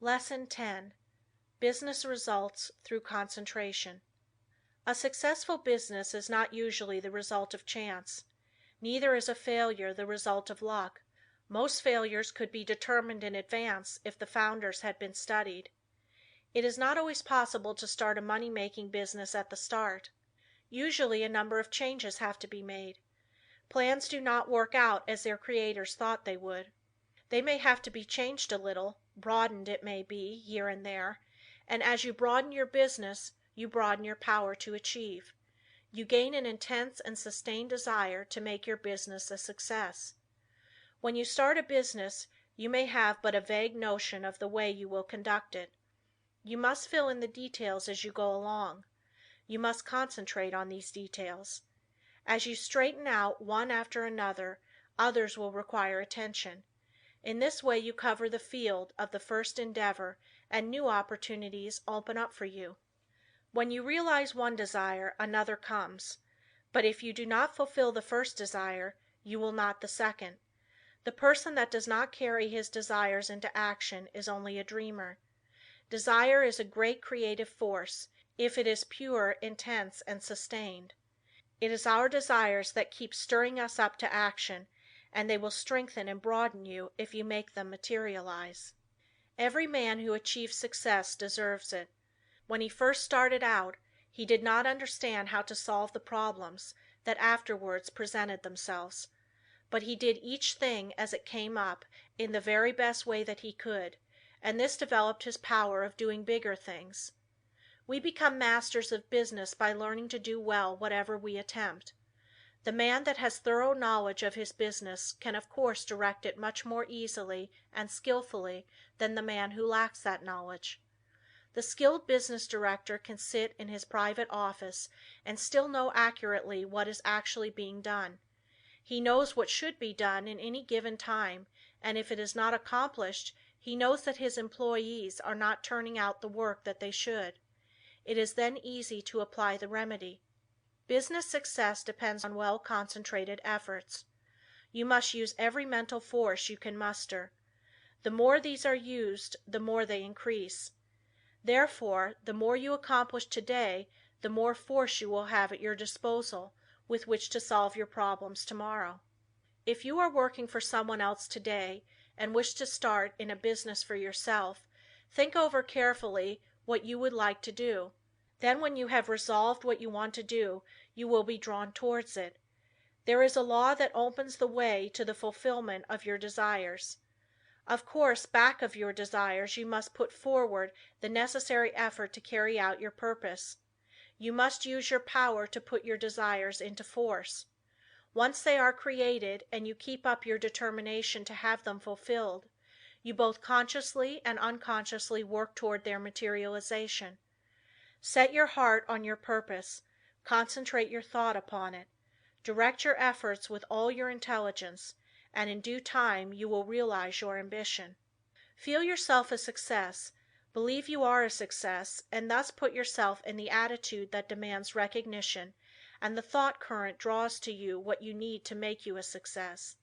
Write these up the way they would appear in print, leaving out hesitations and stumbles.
Lesson 10. Business Results Through Concentration. A successful business is not usually the result of chance. Neither is a failure the result of luck. Most failures could be determined in advance if the founders had been studied. It is not always possible to start a money making business at the start. Usually a number of changes have to be made. Plans do not work out as their creators thought they would. They may have to be changed a little, broadened it may be, here and there, and as you broaden your business, you broaden your power to achieve. You gain an intense and sustained desire to make your business a success. When you start a business, you may have but a vague notion of the way you will conduct it. You must fill in the details as you go along. You must concentrate on these details. As you straighten out one after another, others will require attention. In this way you cover the field of the first endeavor and new opportunities open up for you. When you realize one desire, another comes. But if you do not fulfill the first desire, you will not the second. The person that does not carry his desires into action is only a dreamer. Desire is a great creative force, if it is pure, intense and sustained. It is our desires that keep stirring us up to action, and they will strengthen and broaden you if you make them materialize. Every man who achieves success deserves it. When he first started out, he did not understand how to solve the problems that afterwards presented themselves. But he did each thing as it came up in the very best way that he could, and this developed his power of doing bigger things. We become masters of business by learning to do well whatever we attempt. The man that has thorough knowledge of his business can of course direct it much more easily and skillfully than the man who lacks that knowledge. The skilled business director can sit in his private office and still know accurately what is actually being done. He knows what should be done in any given time, and if it is not accomplished, he knows that his employees are not turning out the work that they should. It is then easy to apply the remedy. Business success depends on well-concentrated efforts. You must use every mental force you can muster. The more these are used, the more they increase. Therefore, the more you accomplish today, the more force you will have at your disposal with which to solve your problems tomorrow. If you are working for someone else today and wish to start in a business for yourself, think over carefully what you would like to do. Then when you have resolved what you want to do, you will be drawn towards it. There is a law that opens the way to the fulfillment of your desires. Of course, back of your desires you must put forward the necessary effort to carry out your purpose. You must use your power to put your desires into force. Once they are created and you keep up your determination to have them fulfilled, you both consciously and unconsciously work toward their materialization. Set your heart on your purpose, concentrate your thought upon it, direct your efforts with all your intelligence, and in due time you will realize your ambition. Feel yourself a success, believe you are a success, and thus put yourself in the attitude that demands recognition, and the thought current draws to you what you need to make you a success.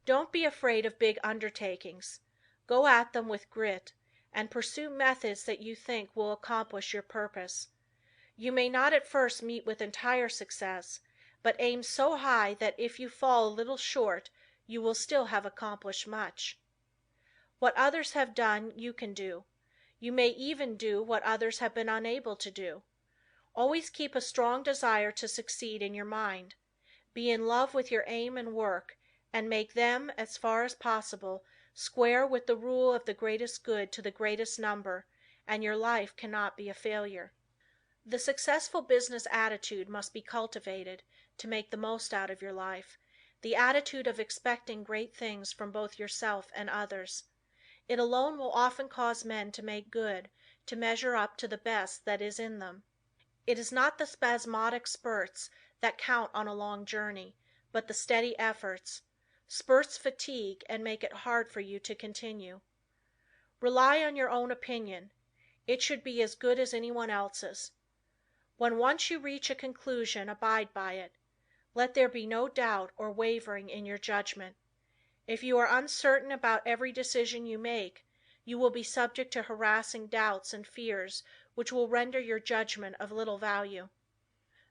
Don't be afraid of big undertakings. Go at them with grit, and pursue methods that you think will accomplish your purpose. You may not at first meet with entire success, but aim so high that if you fall a little short, you will still have accomplished much. What others have done, you can do. You may even do what others have been unable to do. Always keep a strong desire to succeed in your mind. Be in love with your aim and work, and make them, as far as possible, square with the rule of the greatest good to the greatest number, and your life cannot be a failure. The successful business attitude must be cultivated to make the most out of your life, the attitude of expecting great things from both yourself and others. It alone will often cause men to make good, to measure up to the best that is in them. It is not the spasmodic spurts that count on a long journey, but the steady efforts. Spurts fatigue and make it hard for you to continue. Rely on your own opinion. It should be as good as anyone else's. When once you reach a conclusion, abide by it. Let there be no doubt or wavering in your judgment. If you are uncertain about every decision you make, you will be subject to harassing doubts and fears which will render your judgment of little value.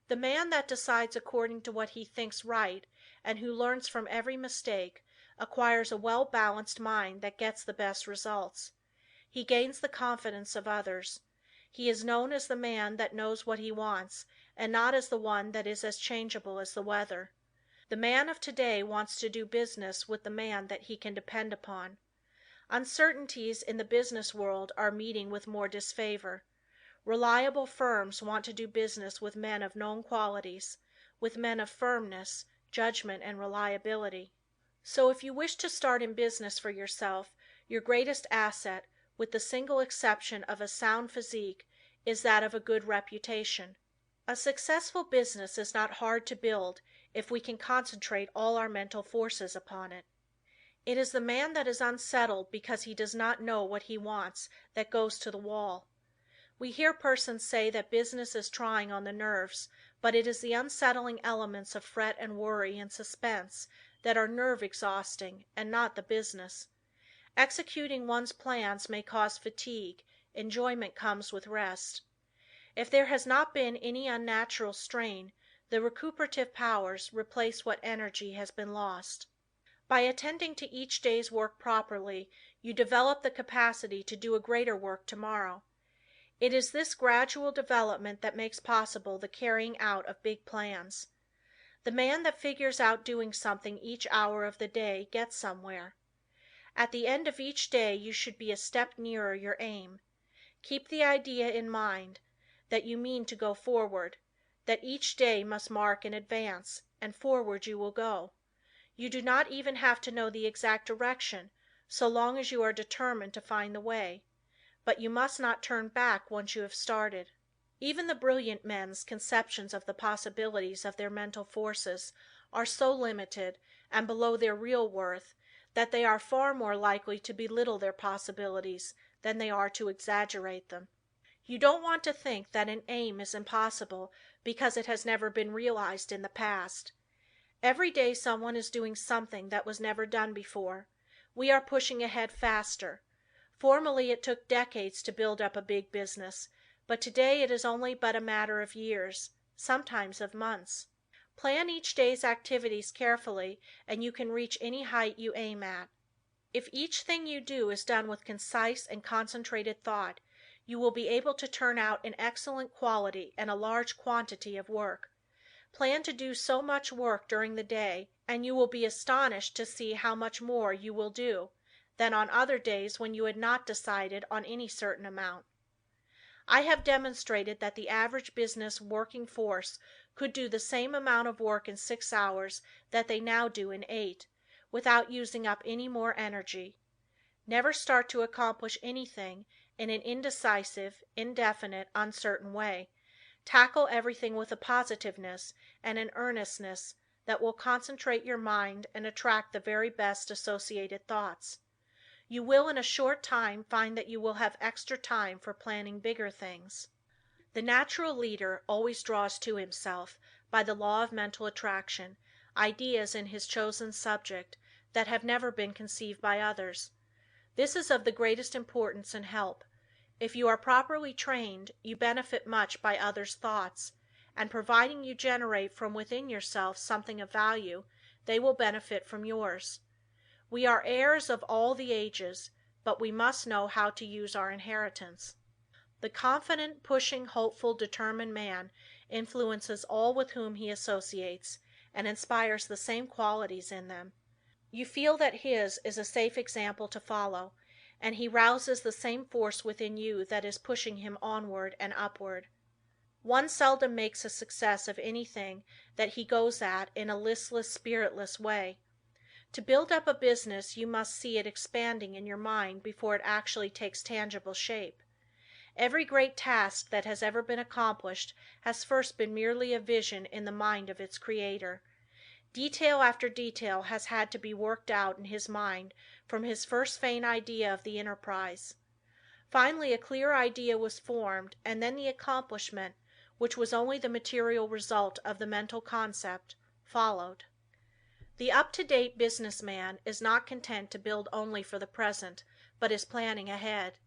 The man that decides according to what he thinks right and who learns from every mistake acquires a well balanced mind that gets the best results. He gains the confidence of others. He is known as the man that knows what he wants and not as the one that is as changeable as the weather. The man of today wants to do business with the man that he can depend upon. Uncertainties in the business world are meeting with more disfavor. Reliable firms want to do business with men of known qualities, with men of firmness, judgment and reliability. So if you wish to start in business for yourself, your greatest asset, with the single exception of a sound physique, is that of a good reputation. A successful business is not hard to build if we can concentrate all our mental forces upon it. It is the man that is unsettled because he does not know what he wants that goes to the wall. We hear persons say that business is trying on the nerves, but it is the unsettling elements of fret and worry and suspense that are nerve exhausting and not the business. Executing one's plans may cause fatigue, enjoyment comes with rest. If there has not been any unnatural strain, the recuperative powers replace what energy has been lost. By attending to each day's work properly, you develop the capacity to do a greater work tomorrow. It is this gradual development that makes possible the carrying out of big plans. The man that figures out doing something each hour of the day gets somewhere. At the end of each day you should be a step nearer your aim. Keep the idea in mind that you mean to go forward, that each day must mark an advance, and forward you will go. You do not even have to know the exact direction, so long as you are determined to find the way. But you must not turn back once you have started. Even the brilliant men's conceptions of the possibilities of their mental forces are so limited and below their real worth that they are far more likely to belittle their possibilities than they are to exaggerate them. You don't want to think that an aim is impossible because it has never been realized in the past. Every day someone is doing something that was never done before. We are pushing ahead faster. Formerly it took decades to build up a big business, but today it is only but a matter of years, sometimes of months. Plan each day's activities carefully and you can reach any height you aim at. If each thing you do is done with concise and concentrated thought, you will be able to turn out an excellent quality and a large quantity of work. Plan to do so much work during the day and you will be astonished to see how much more you will do than on other days when you had not decided on any certain amount. I have demonstrated that the average business working force could do the same amount of work in 6 hours that they now do in 8, without using up any more energy. Never start to accomplish anything in an indecisive, indefinite, uncertain way. Tackle everything with a positiveness and an earnestness that will concentrate your mind and attract the very best associated thoughts. You will in a short time find that you will have extra time for planning bigger things. The natural leader always draws to himself, by the law of mental attraction, ideas in his chosen subject that have never been conceived by others. This is of the greatest importance and help. If you are properly trained, you benefit much by others' thoughts, and providing you generate from within yourself something of value, they will benefit from yours. We are heirs of all the ages, but we must know how to use our inheritance. The confident, pushing, hopeful, determined man influences all with whom he associates, and inspires the same qualities in them. You feel that his is a safe example to follow, and he rouses the same force within you that is pushing him onward and upward. One seldom makes a success of anything that he goes at in a listless, spiritless way. To build up a business you must see it expanding in your mind before it actually takes tangible shape. Every great task that has ever been accomplished has first been merely a vision in the mind of its creator. Detail after detail has had to be worked out in his mind from his first faint idea of the enterprise. Finally a clear idea was formed and then the accomplishment, which was only the material result of the mental concept, followed. The up-to-date business man is not content to build only for the present, but is planning ahead.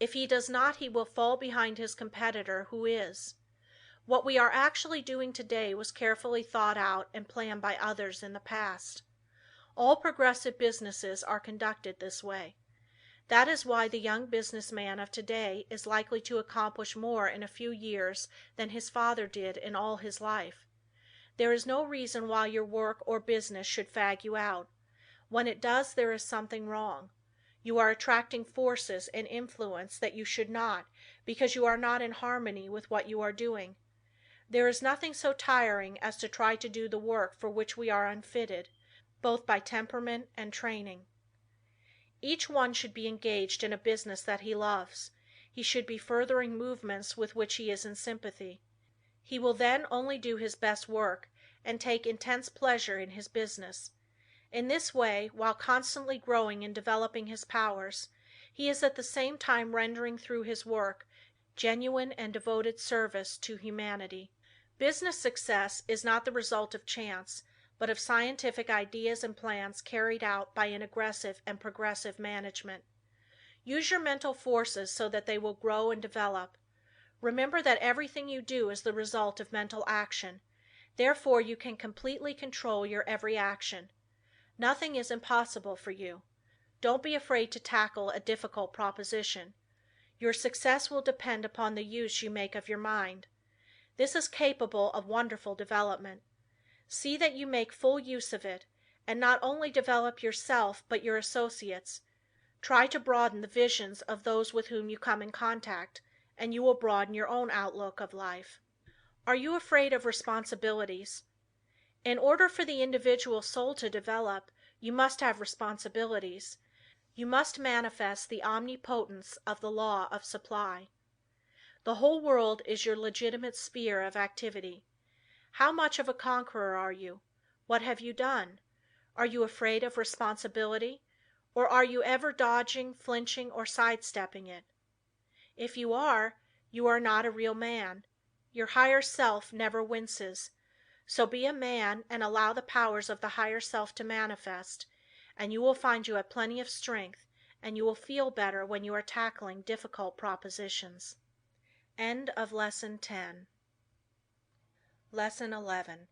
If he does not he will fall behind his competitor who is. What we are actually doing today was carefully thought out and planned by others in the past. All progressive businesses are conducted this way. That is why the young business man of today is likely to accomplish more in a few years than his father did in all his life. There is no reason why your work or business should fag you out. When it does there is something wrong. You are attracting forces and influence that you should not because you are not in harmony with what you are doing. There is nothing so tiring as to try to do the work for which we are unfitted, both by temperament and training. Each one should be engaged in a business that he loves. He should be furthering movements with which he is in sympathy. He will then only do his best work and take intense pleasure in his business. In this way, while constantly growing and developing his powers, he is at the same time rendering through his work genuine and devoted service to humanity. Business success is not the result of chance, but of scientific ideas and plans carried out by an aggressive and progressive management. Use your mental forces so that they will grow and develop. Remember that everything you do is the result of mental action. Therefore you can completely control your every action. Nothing is impossible for you. Don't be afraid to tackle a difficult proposition. Your success will depend upon the use you make of your mind. This is capable of wonderful development. See that you make full use of it, and not only develop yourself but your associates. Try to broaden the visions of those with whom you come in contact, and you will broaden your own outlook of life. Are you afraid of responsibilities? In order for the individual soul to develop, you must have responsibilities. You must manifest the omnipotence of the law of supply. The whole world is your legitimate sphere of activity. How much of a conqueror are you? What have you done? Are you afraid of responsibility, or are you ever dodging, flinching, or sidestepping it? If you are not a real man. Your higher self never winces. So be a man and allow the powers of the higher self to manifest, and you will find you have plenty of strength, and you will feel better when you are tackling difficult propositions. End of Lesson 10. Lesson 11.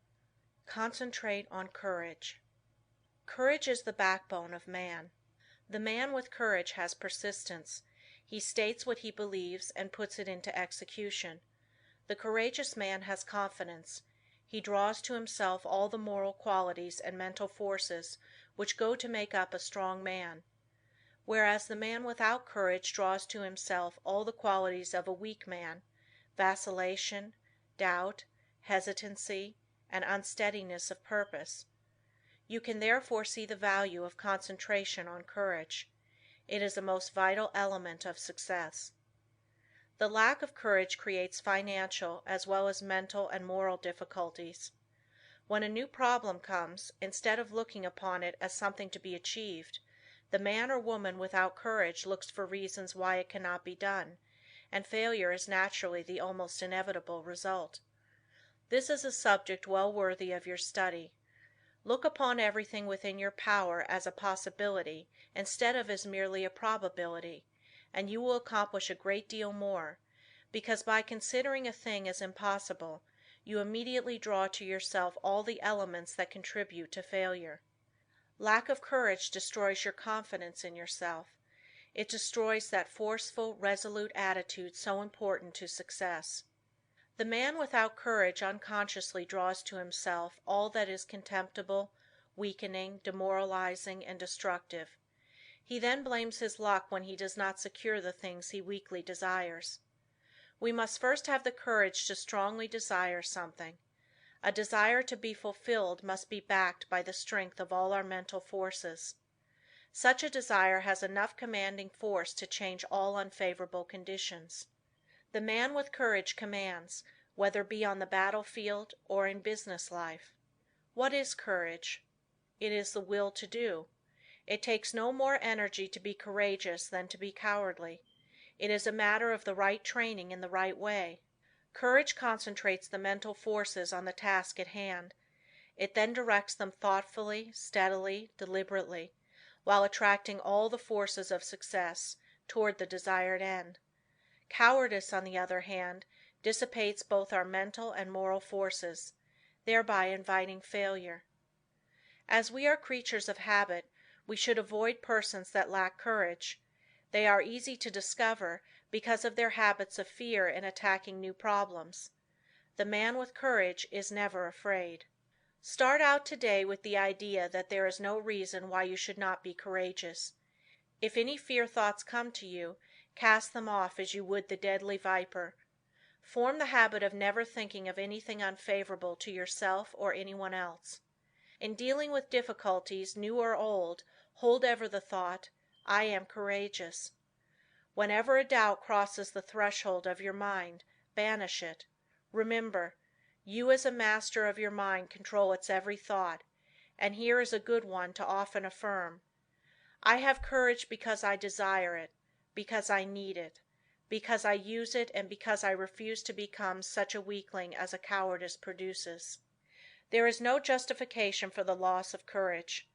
Concentrate on courage. Courage is the backbone of man. The man with courage has persistence. He states what he believes and puts it into execution. The courageous man has confidence. He draws to himself all the moral qualities and mental forces which go to make up a strong man. Whereas the man without courage draws to himself all the qualities of a weak man, vacillation, doubt, hesitancy, and unsteadiness of purpose. You can therefore see the value of concentration on courage. It is a most vital element of success. The lack of courage creates financial as well as mental and moral difficulties. When a new problem comes, instead of looking upon it as something to be achieved, the man or woman without courage looks for reasons why it cannot be done, and failure is naturally the almost inevitable result. This is a subject well worthy of your study. Look upon everything within your power as a possibility instead of as merely a probability, and you will accomplish a great deal more, because by considering a thing as impossible, you immediately draw to yourself all the elements that contribute to failure. Lack of courage destroys your confidence in yourself. It destroys that forceful, resolute attitude so important to success. The man without courage unconsciously draws to himself all that is contemptible, weakening, demoralizing, and destructive. He then blames his luck when he does not secure the things he weakly desires. We must first have the courage to strongly desire something. A desire to be fulfilled must be backed by the strength of all our mental forces. Such a desire has enough commanding force to change all unfavorable conditions. The man with courage commands, whether it be on the battlefield or in business life. What is courage? It is the will to do. It takes no more energy to be courageous than to be cowardly. It is a matter of the right training in the right way. Courage concentrates the mental forces on the task at hand. It then directs them thoughtfully, steadily, deliberately, while attracting all the forces of success toward the desired end. Cowardice, on the other hand, dissipates both our mental and moral forces, thereby inviting failure. As we are creatures of habit, we should avoid persons that lack courage. They are easy to discover because of their habits of fear in attacking new problems. The man with courage is never afraid. Start out today with the idea that there is no reason why you should not be courageous. If any fear thoughts come to you, cast them off as you would the deadly viper. Form the habit of never thinking of anything unfavorable to yourself or anyone else. In dealing with difficulties, new or old, hold ever the thought, "I am courageous." Whenever a doubt crosses the threshold of your mind, banish it. Remember, you as a master of your mind control its every thought, and here is a good one to often affirm: "I have courage because I desire it, because I need it, because I use it, and because I refuse to become such a weakling as cowardice produces." There is no justification for the loss of courage.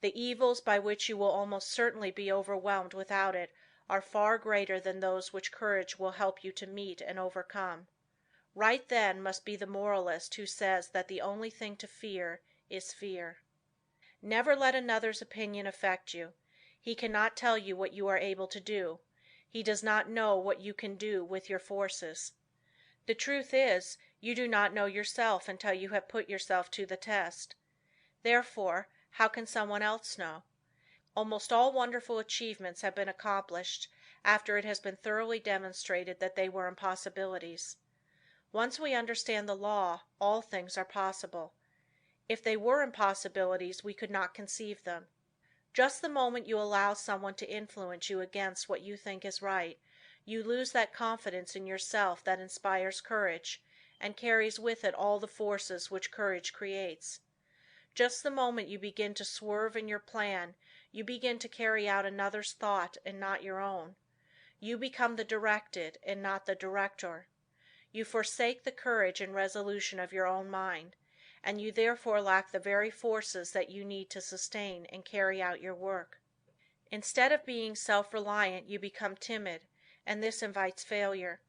The evils by which you will almost certainly be overwhelmed without it are far greater than those which courage will help you to meet and overcome. Right, then, must be the moralist who says that the only thing to fear is fear. Never let another's opinion affect you. He cannot tell you what you are able to do. He does not know what you can do with your forces. The truth is, you do not know yourself until you have put yourself to the test. Therefore, how can someone else know? Almost all wonderful achievements have been accomplished after it has been thoroughly demonstrated that they were impossibilities. Once we understand the law, all things are possible. If they were impossibilities, we could not conceive them. Just the moment you allow someone to influence you against what you think is right, you lose that confidence in yourself that inspires courage, and carries with it all the forces which courage creates. Just the moment you begin to swerve in your plan, you begin to carry out another's thought and not your own. You become the directed and not the director. You forsake the courage and resolution of your own mind, and you therefore lack the very forces that you need to sustain and carry out your work. Instead of being self-reliant, you become timid, and this invites failure.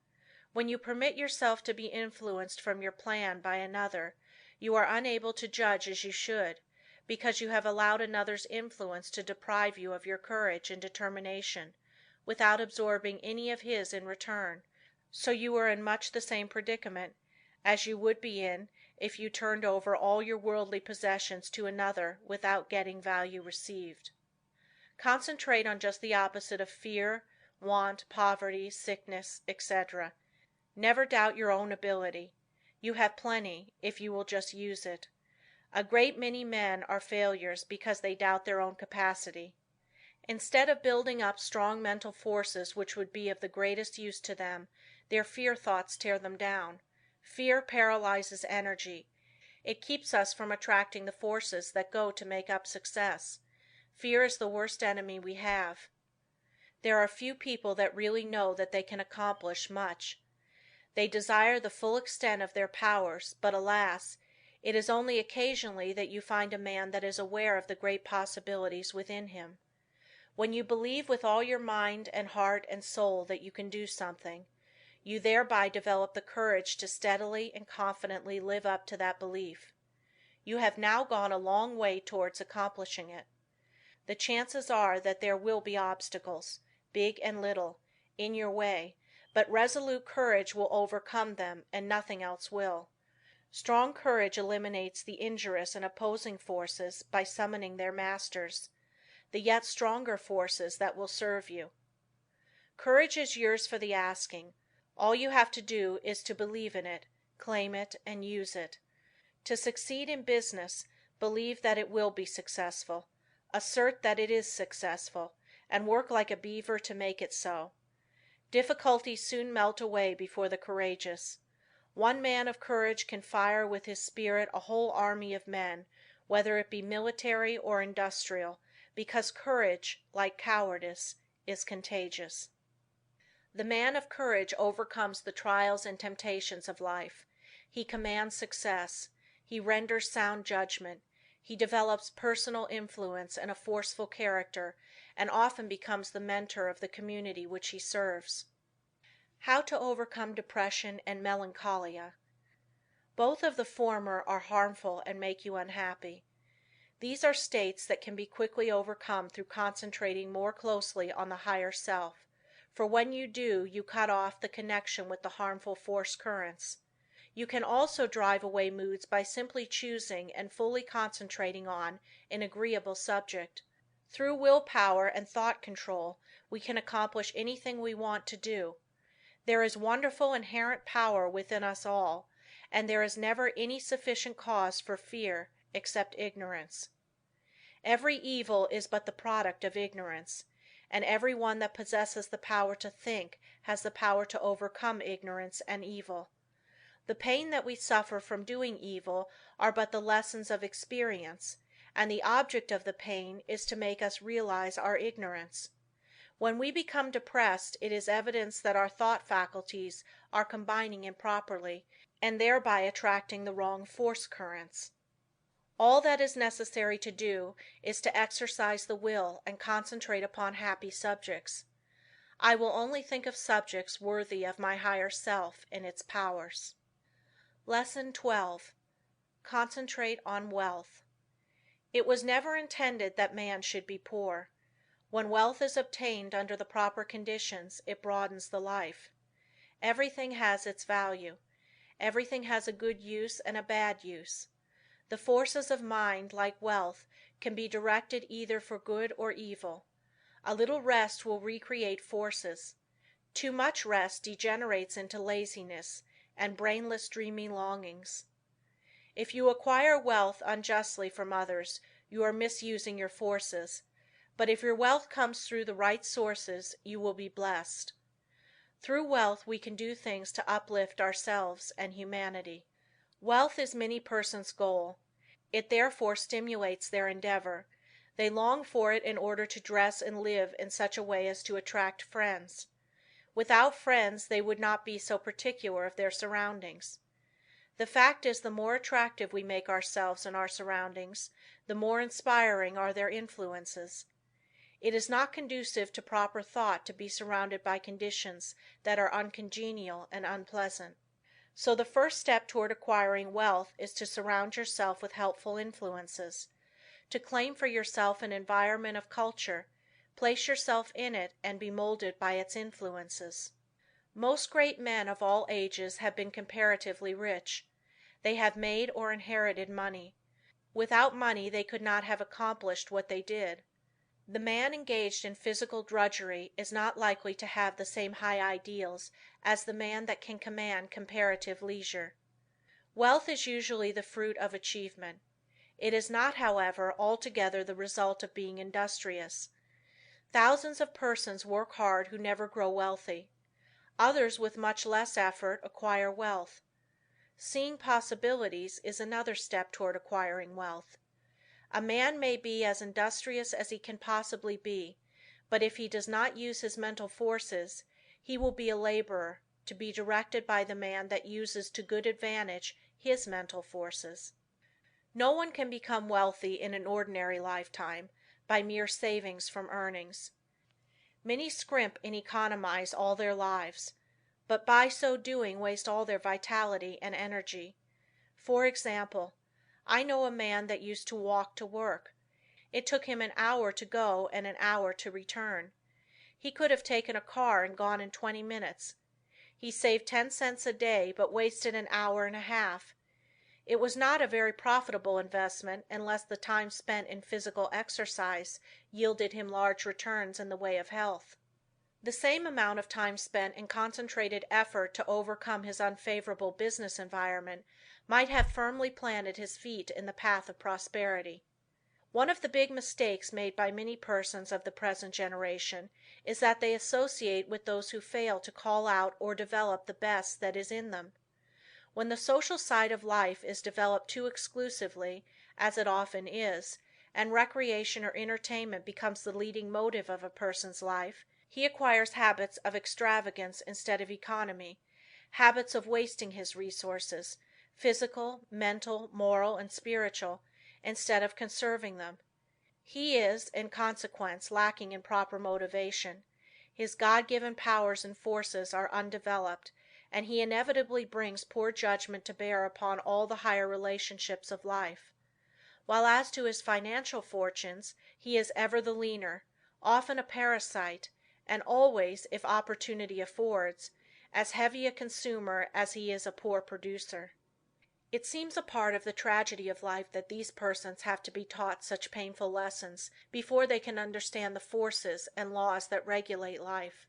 When you permit yourself to be influenced from your plan by another, you are unable to judge as you should, because you have allowed another's influence to deprive you of your courage and determination, without absorbing any of his in return. So you are in much the same predicament as you would be in if you turned over all your worldly possessions to another without getting value received. Concentrate on just the opposite of fear, want, poverty, sickness, etc. Never doubt your own ability. You have plenty, if you will just use it. A great many men are failures because they doubt their own capacity. Instead of building up strong mental forces which would be of the greatest use to them, their fear thoughts tear them down. Fear paralyzes energy. It keeps us from attracting the forces that go to make up success. Fear is the worst enemy we have. There are few people that really know that they can accomplish much. They desire the full extent of their powers, but alas, it is only occasionally that you find a man that is aware of the great possibilities within him. When you believe with all your mind and heart and soul that you can do something, you thereby develop the courage to steadily and confidently live up to that belief. You have now gone a long way towards accomplishing it. The chances are that there will be obstacles, big and little, in your way, but resolute courage will overcome them and nothing else will. Strong courage eliminates the injurious and opposing forces by summoning their masters, the yet stronger forces that will serve you. Courage is yours for the asking. All you have to do is to believe in it, claim it, and use it. To succeed in business, believe that it will be successful, assert that it is successful, and work like a beaver to make it so. Difficulties soon melt away before the courageous. One man of courage can fire with his spirit a whole army of men, whether it be military or industrial, because courage, like cowardice, is contagious. The man of courage overcomes the trials and temptations of life. He commands success. He renders sound judgment. He develops personal influence and a forceful character, and often becomes the mentor of the community which he serves. How to overcome depression and melancholia. Both of the former are harmful and make you unhappy. These are states that can be quickly overcome through concentrating more closely on the higher self, for when you do you cut off the connection with the harmful force currents. You can also drive away moods by simply choosing and fully concentrating on an agreeable subject. Through will power and thought control we can accomplish anything we want to do. There is wonderful inherent power within us all, and there is never any sufficient cause for fear except ignorance. Every evil is but the product of ignorance, and every one that possesses the power to think has the power to overcome ignorance and evil. The pain that we suffer from doing evil are but the lessons of experience, and the object of the pain is to make us realize our ignorance. When we become depressed it is evidence that our thought faculties are combining improperly, and thereby attracting the wrong force currents. All that is necessary to do is to exercise the will and concentrate upon happy subjects. I will only think of subjects worthy of my higher self and its powers. Lesson 12. Concentrate on wealth. It was never intended that man should be poor. When wealth is obtained under the proper conditions it broadens the life. Everything has its value. Everything has a good use and a bad use. The forces of mind, like wealth, can be directed either for good or evil. A little rest will recreate forces. Too much rest degenerates into laziness and brainless dreaming longings. If you acquire wealth unjustly from others you are misusing your forces, but if your wealth comes through the right sources you will be blessed. Through wealth we can do things to uplift ourselves and humanity. Wealth is many persons' goal. It therefore stimulates their endeavor. They long for it in order to dress and live in such a way as to attract friends. Without friends they would not be so particular of their surroundings. The fact is the more attractive we make ourselves and our surroundings, the more inspiring are their influences. It is not conducive to proper thought to be surrounded by conditions that are uncongenial and unpleasant. So the first step toward acquiring wealth is to surround yourself with helpful influences. To claim for yourself an environment of culture, place yourself in it and be molded by its influences. Most great men of all ages have been comparatively rich. They have made or inherited money. Without money they could not have accomplished what they did. The man engaged in physical drudgery is not likely to have the same high ideals as the man that can command comparative leisure. Wealth is usually the fruit of achievement. It is not, however, altogether the result of being industrious. Thousands of persons work hard who never grow wealthy. Others with much less effort acquire wealth. Seeing possibilities is another step toward acquiring wealth. A man may be as industrious as he can possibly be, but if he does not use his mental forces, he will be a laborer, to be directed by the man that uses to good advantage his mental forces. No one can become wealthy in an ordinary lifetime, by mere savings from earnings. Many scrimp and economize all their lives, but by so doing waste all their vitality and energy. For example, I know a man that used to walk to work. It took him an hour to go and an hour to return. He could have taken a car and gone in 20 minutes. He saved 10 cents a day but wasted an hour and a half. It was not a very profitable investment unless the time spent in physical exercise yielded him large returns in the way of health. The same amount of time spent in concentrated effort to overcome his unfavorable business environment might have firmly planted his feet in the path of prosperity. One of the big mistakes made by many persons of the present generation is that they associate with those who fail to call out or develop the best that is in them. When the social side of life is developed too exclusively, as it often is, and recreation or entertainment becomes the leading motive of a person's life, he acquires habits of extravagance instead of economy, habits of wasting his resources, physical, mental, moral and spiritual, instead of conserving them. He is, in consequence, lacking in proper motivation. His God given powers and forces are undeveloped, and he inevitably brings poor judgment to bear upon all the higher relationships of life. While as to his financial fortunes, he is ever the leaner, often a parasite, and always, if opportunity affords, as heavy a consumer as he is a poor producer. It seems a part of the tragedy of life that these persons have to be taught such painful lessons before they can understand the forces and laws that regulate life.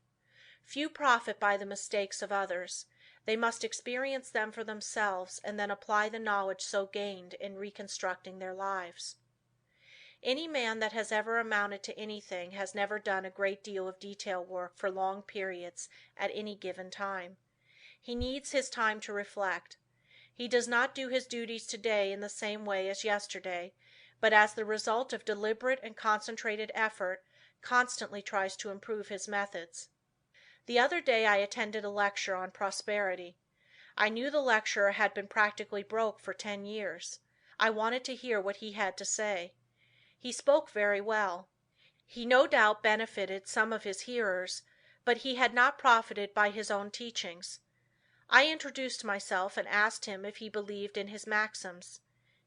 Few profit by the mistakes of others. They must experience them for themselves and then apply the knowledge so gained in reconstructing their lives. Any man that has ever amounted to anything has never done a great deal of detail work for long periods at any given time. He needs his time to reflect. He does not do his duties today in the same way as yesterday, but as the result of deliberate and concentrated effort, constantly tries to improve his methods. The other day I attended a lecture on prosperity. I knew the lecturer had been practically broke for 10 years. I wanted to hear what he had to say. He spoke very well. He no doubt benefited some of his hearers, but he had not profited by his own teachings. I introduced myself and asked him if he believed in his maxims.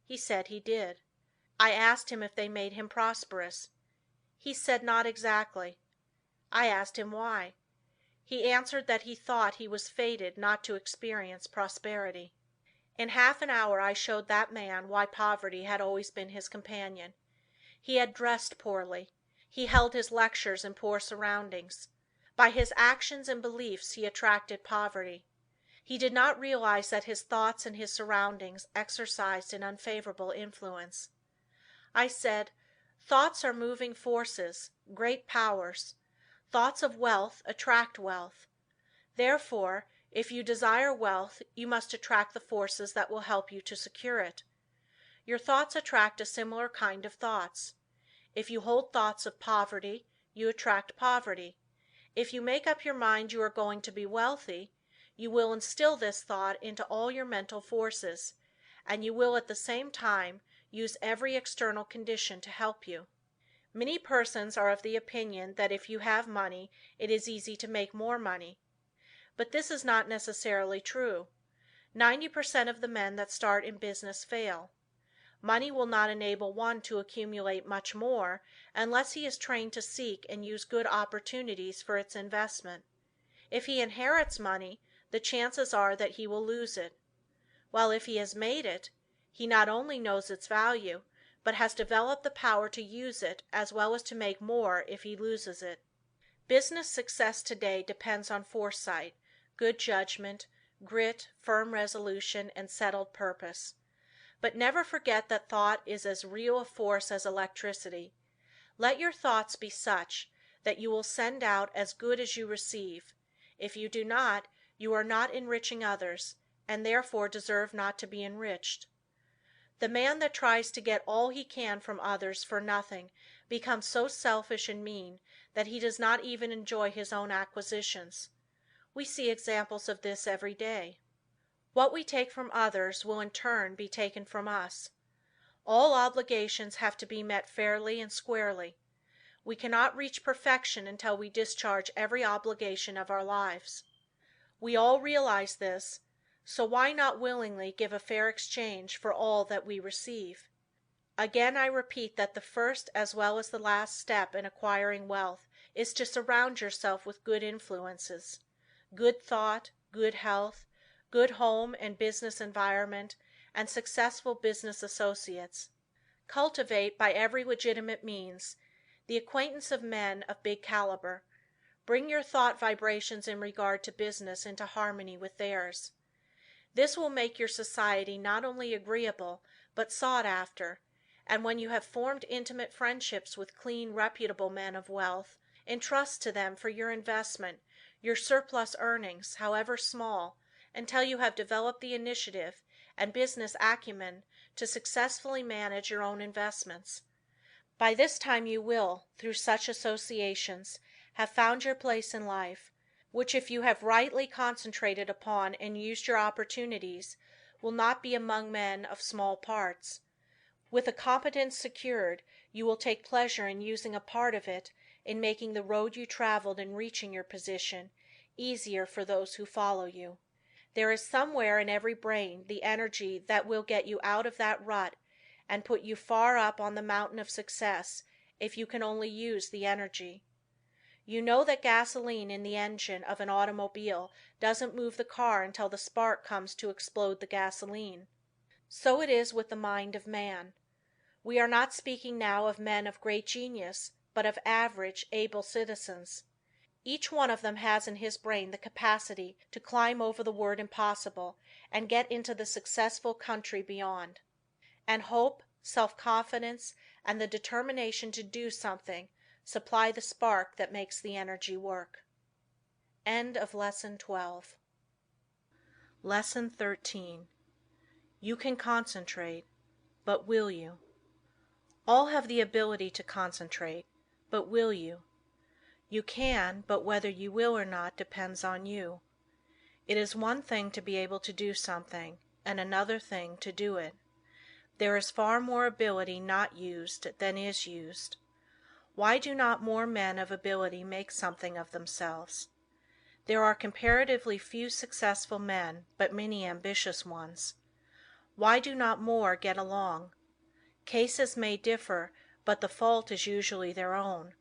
He said he did. I asked him if they made him prosperous. He said not exactly. I asked him why. He answered that he thought he was fated not to experience prosperity. In half an hour I showed that man why poverty had always been his companion. He had dressed poorly. He held his lectures in poor surroundings. By his actions and beliefs he attracted poverty. He did not realize that his thoughts and his surroundings exercised an unfavorable influence. I said, thoughts are moving forces, great powers. Thoughts of wealth attract wealth. Therefore, if you desire wealth you must attract the forces that will help you to secure it. Your thoughts attract a similar kind of thoughts. If you hold thoughts of poverty, you attract poverty. If you make up your mind you are going to be wealthy, you will instill this thought into all your mental forces, and you will at the same time use every external condition to help you. Many persons are of the opinion that if you have money it is easy to make more money. But this is not necessarily true. 90% of the men that start in business fail. Money will not enable one to accumulate much more unless he is trained to seek and use good opportunities for its investment. If he inherits money, the chances are that he will lose it. While if he has made it, he not only knows its value, but has developed the power to use it as well as to make more if he loses it. Business success today depends on foresight, good judgment, grit, firm resolution and settled purpose. But never forget that thought is as real a force as electricity. Let your thoughts be such that you will send out as good as you receive. If you do not, you are not enriching others, and therefore deserve not to be enriched. The man that tries to get all he can from others for nothing becomes so selfish and mean that he does not even enjoy his own acquisitions. We see examples of this every day. What we take from others will in turn be taken from us. All obligations have to be met fairly and squarely. We cannot reach perfection until we discharge every obligation of our lives. We all realize this, so why not willingly give a fair exchange for all that we receive? Again I repeat that the first as well as the last step in acquiring wealth is to surround yourself with good influences, good thought, good health, good home and business environment, and successful business associates. Cultivate, by every legitimate means, the acquaintance of men of big caliber. Bring your thought vibrations in regard to business into harmony with theirs. This will make your society not only agreeable, but sought after, and when you have formed intimate friendships with clean, reputable men of wealth, entrust to them for your investment your surplus earnings, however small, until you have developed the initiative and business acumen to successfully manage your own investments. By this time you will, through such associations, have found your place in life, which if you have rightly concentrated upon and used your opportunities, will not be among men of small parts. With a competence secured, you will take pleasure in using a part of it in making the road you traveled in reaching your position easier for those who follow you. There is somewhere in every brain the energy that will get you out of that rut and put you far up on the mountain of success if you can only use the energy. You know that gasoline in the engine of an automobile doesn't move the car until the spark comes to explode the gasoline. So it is with the mind of man. We are not speaking now of men of great genius, but of average, able citizens. Each one of them has in his brain the capacity to climb over the word impossible and get into the successful country beyond. And hope, self-confidence and the determination to do something supply the spark that makes the energy work. End of Lesson 12. Lesson 13. You can concentrate, but will you? All have the ability to concentrate, but will you? You can, but whether you will or not depends on you. It is one thing to be able to do something, and another thing to do it. There is far more ability not used than is used. Why do not more men of ability make something of themselves? There are comparatively few successful men, but many ambitious ones. Why do not more get along? Cases may differ, but the fault is usually their own.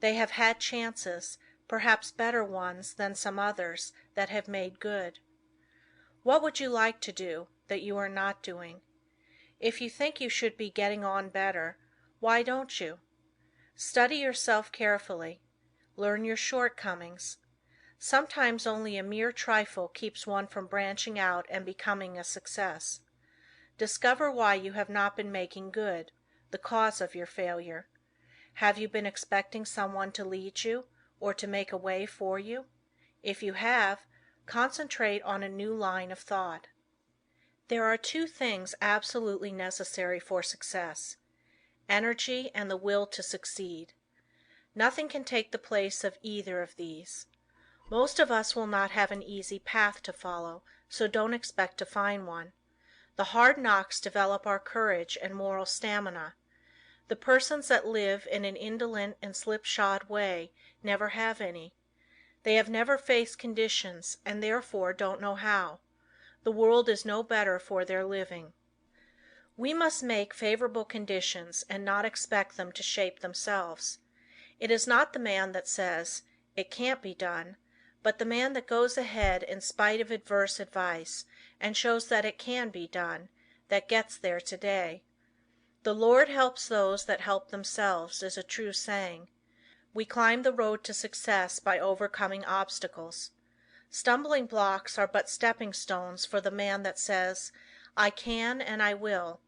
They have had chances, perhaps better ones than some others, that have made good. What would you like to do, that you are not doing? If you think you should be getting on better, why don't you? Study yourself carefully. Learn your shortcomings. Sometimes only a mere trifle keeps one from branching out and becoming a success. Discover why you have not been making good, the cause of your failure. Have you been expecting someone to lead you, or to make a way for you? If you have, concentrate on a new line of thought. There are two things absolutely necessary for success: energy and the will to succeed. Nothing can take the place of either of these. Most of us will not have an easy path to follow, so don't expect to find one. The hard knocks develop our courage and moral stamina. The persons that live in an indolent and slipshod way never have any. They have never faced conditions and therefore don't know how. The world is no better for their living. We must make favorable conditions and not expect them to shape themselves. It is not the man that says, "It can't be done," but the man that goes ahead in spite of adverse advice and shows that it can be done, that gets there today. "The Lord helps those that help themselves" is a true saying. We climb the road to success by overcoming obstacles. Stumbling blocks are but stepping stones for the man that says, "I can and I will."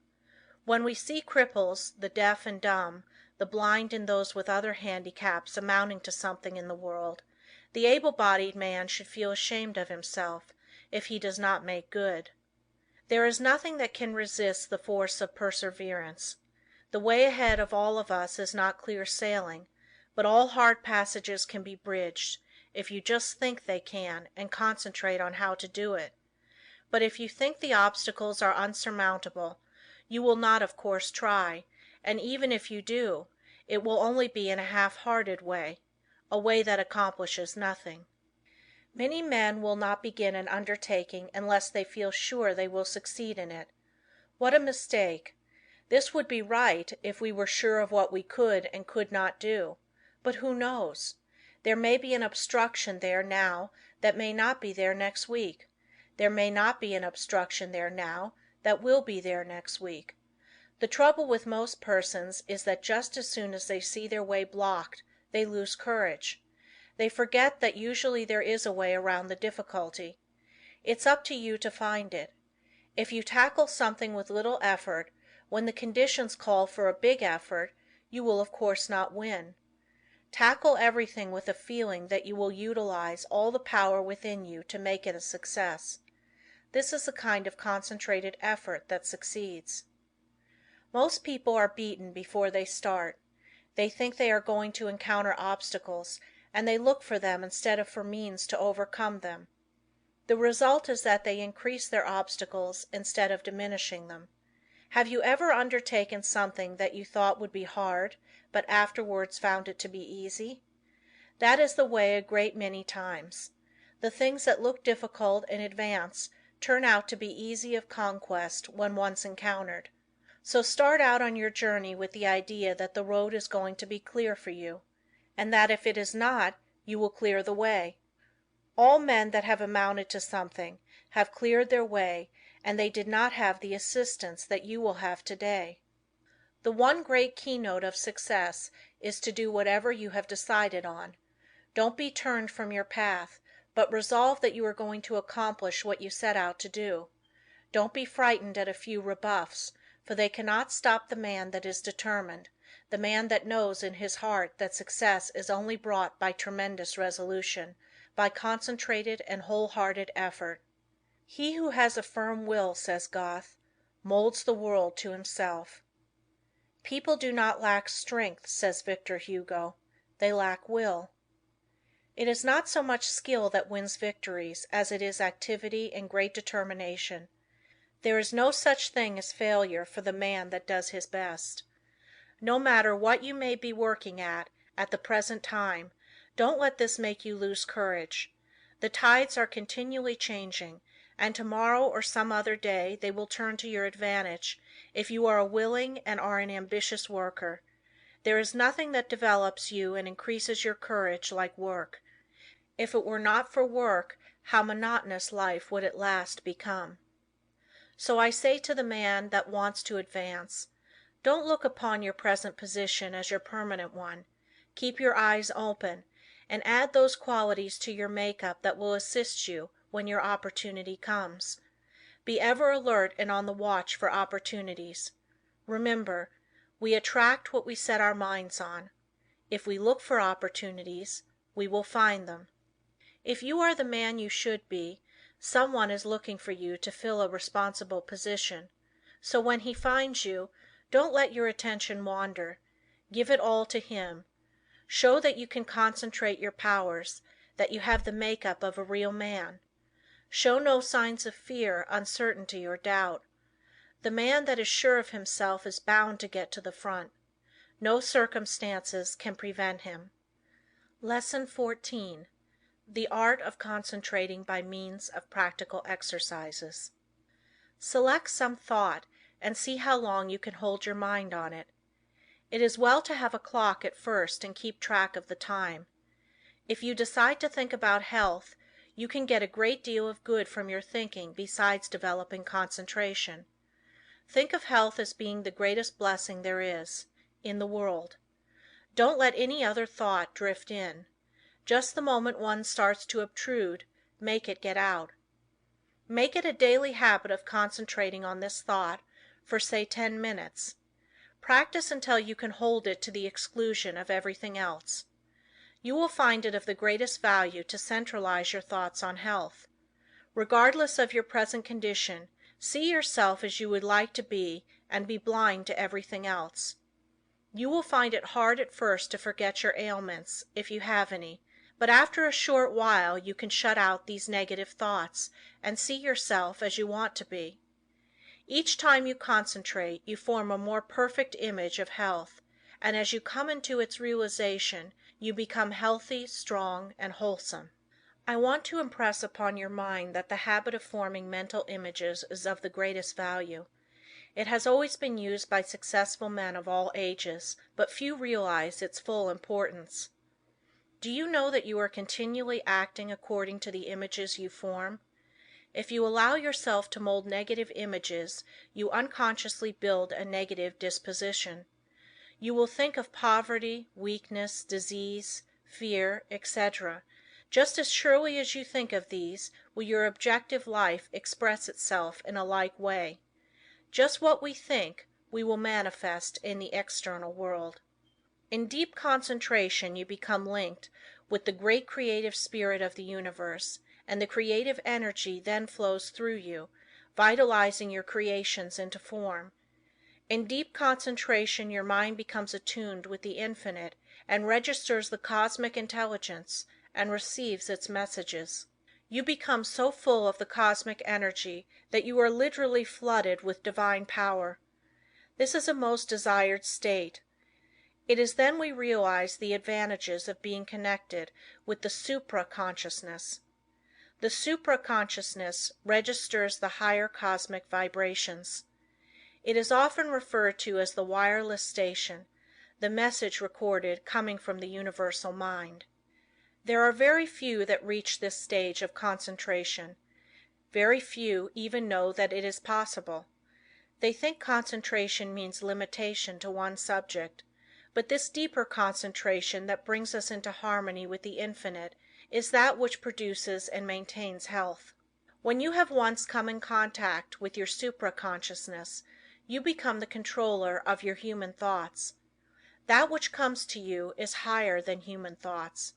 When we see cripples, the deaf and dumb, the blind and those with other handicaps amounting to something in the world, the able-bodied man should feel ashamed of himself, if he does not make good. There is nothing that can resist the force of perseverance. The way ahead of all of us is not clear sailing, but all hard passages can be bridged, if you just think they can and concentrate on how to do it. But if you think the obstacles are unsurmountable, you will not of course try, and even if you do, it will only be in a half-hearted way, a way that accomplishes nothing. Many men will not begin an undertaking unless they feel sure they will succeed in it. What a mistake! This would be right if we were sure of what we could and could not do, but who knows? There may be an obstruction there now that may not be there next week. There may not be an obstruction there now that will be there next week. The trouble with most persons is that just as soon as they see their way blocked, they lose courage. They forget that usually there is a way around the difficulty. It's up to you to find it. If you tackle something with little effort, when the conditions call for a big effort, you will of course not win. Tackle everything with a feeling that you will utilize all the power within you to make it a success. This is the kind of concentrated effort that succeeds. Most people are beaten before they start. They think they are going to encounter obstacles, and they look for them instead of for means to overcome them. The result is that they increase their obstacles instead of diminishing them. Have you ever undertaken something that you thought would be hard, but afterwards found it to be easy? That is the way a great many times. The things that look difficult in advance turn out to be easy of conquest when once encountered. So start out on your journey with the idea that the road is going to be clear for you, and that if it is not, you will clear the way. All men that have amounted to something have cleared their way, and they did not have the assistance that you will have today. The one great keynote of success is to do whatever you have decided on. Don't be turned from your path, but resolve that you are going to accomplish what you set out to do. Don't be frightened at a few rebuffs, for they cannot stop the man that is determined, the man that knows in his heart that success is only brought by tremendous resolution, by concentrated and whole-hearted effort. He who has a firm will, says Goethe, molds the world to himself. People do not lack strength, says Victor Hugo, they lack will. It is not so much skill that wins victories as it is activity and great determination. There is no such thing as failure for the man that does his best. No matter what you may be working at the present time, don't let this make you lose courage. The tides are continually changing, and tomorrow or some other day they will turn to your advantage if you are a willing and are an ambitious worker. There is nothing that develops you and increases your courage like work. If it were not for work, how monotonous life would at last become. So I say to the man that wants to advance, don't look upon your present position as your permanent one. Keep your eyes open, and add those qualities to your makeup that will assist you when your opportunity comes. Be ever alert and on the watch for opportunities. Remember, we attract what we set our minds on. If we look for opportunities, we will find them. If you are the man you should be, someone is looking for you to fill a responsible position. So when he finds you, don't let your attention wander. Give it all to him. Show that you can concentrate your powers, that you have the makeup of a real man. Show no signs of fear, uncertainty or doubt. The man that is sure of himself is bound to get to the front. No circumstances can prevent him. Lesson 14. The art of concentrating by means of practical exercises. Select some thought and see how long you can hold your mind on it. It is well to have a clock at first and keep track of the time. If you decide to think about health, you can get a great deal of good from your thinking besides developing concentration. Think of health as being the greatest blessing there is in the world. Don't let any other thought drift in. Just the moment one starts to obtrude, make it get out. Make it a daily habit of concentrating on this thought for say 10 minutes. Practice until you can hold it to the exclusion of everything else. You will find it of the greatest value to centralize your thoughts on health. Regardless of your present condition, see yourself as you would like to be and be blind to everything else. You will find it hard at first to forget your ailments, if you have any, but after a short while you can shut out these negative thoughts and see yourself as you want to be. Each time you concentrate you form a more perfect image of health, and as you come into its realization you become healthy, strong and wholesome. I want to impress upon your mind that the habit of forming mental images is of the greatest value. It has always been used by successful men of all ages, but few realize its full importance. Do you know that you are continually acting according to the images you form? If you allow yourself to mold negative images, you unconsciously build a negative disposition. You will think of poverty, weakness, disease, fear, etc. Just as surely as you think of these, will your objective life express itself in a like way. Just what we think, we will manifest in the external world. In deep concentration you become linked with the great creative spirit of the universe, and the creative energy then flows through you, vitalizing your creations into form. In deep concentration your mind becomes attuned with the infinite and registers the cosmic intelligence and receives its messages. You become so full of the cosmic energy that you are literally flooded with divine power. This is a most desired state. It is then we realize the advantages of being connected with the supra consciousness. The supra consciousness registers the higher cosmic vibrations. It is often referred to as the wireless station, the message recorded coming from the universal mind. There are very few that reach this stage of concentration. Very few even know that it is possible. They think concentration means limitation to one subject, but this deeper concentration that brings us into harmony with the Infinite is that which produces and maintains health. When you have once come in contact with your supra consciousness, you become the controller of your human thoughts. That which comes to you is higher than human thoughts.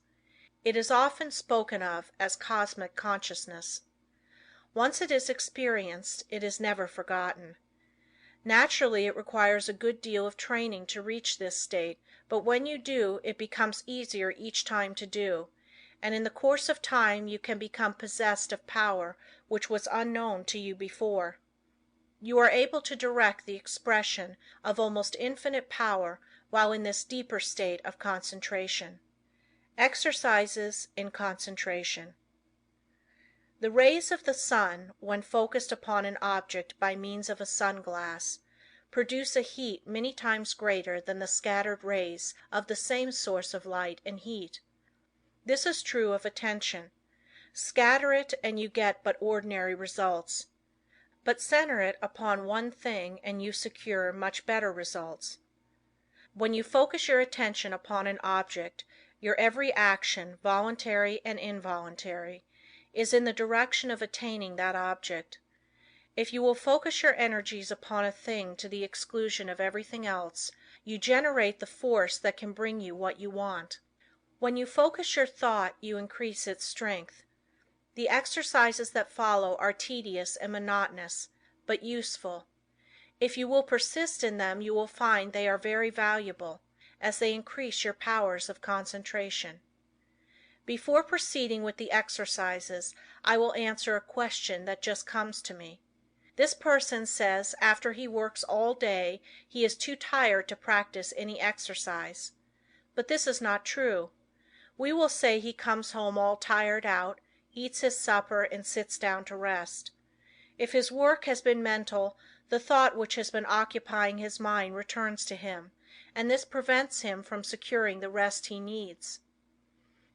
It is often spoken of as cosmic consciousness. Once it is experienced, it is never forgotten. Naturally, it requires a good deal of training to reach this state, but when you do, it becomes easier each time to do, and in the course of time you can become possessed of power which was unknown to you before. You are able to direct the expression of almost infinite power while in this deeper state of concentration. Exercises in Concentration. The rays of the sun, when focused upon an object by means of a sun glass, produce a heat many times greater than the scattered rays of the same source of light and heat. This is true of attention. Scatter it and you get but ordinary results. But center it upon one thing and you secure much better results. When you focus your attention upon an object, your every action, voluntary and involuntary, is in the direction of attaining that object. If you will focus your energies upon a thing to the exclusion of everything else, you generate the force that can bring you what you want. When you focus your thought you increase its strength. The exercises that follow are tedious and monotonous, but useful. If you will persist in them you will find they are very valuable, as they increase your powers of concentration. Before proceeding with the exercises, I will answer a question that just comes to me. This person says after he works all day he is too tired to practice any exercise. But this is not true. We will say he comes home all tired out, eats his supper and sits down to rest. If his work has been mental, the thought which has been occupying his mind returns to him, and this prevents him from securing the rest he needs.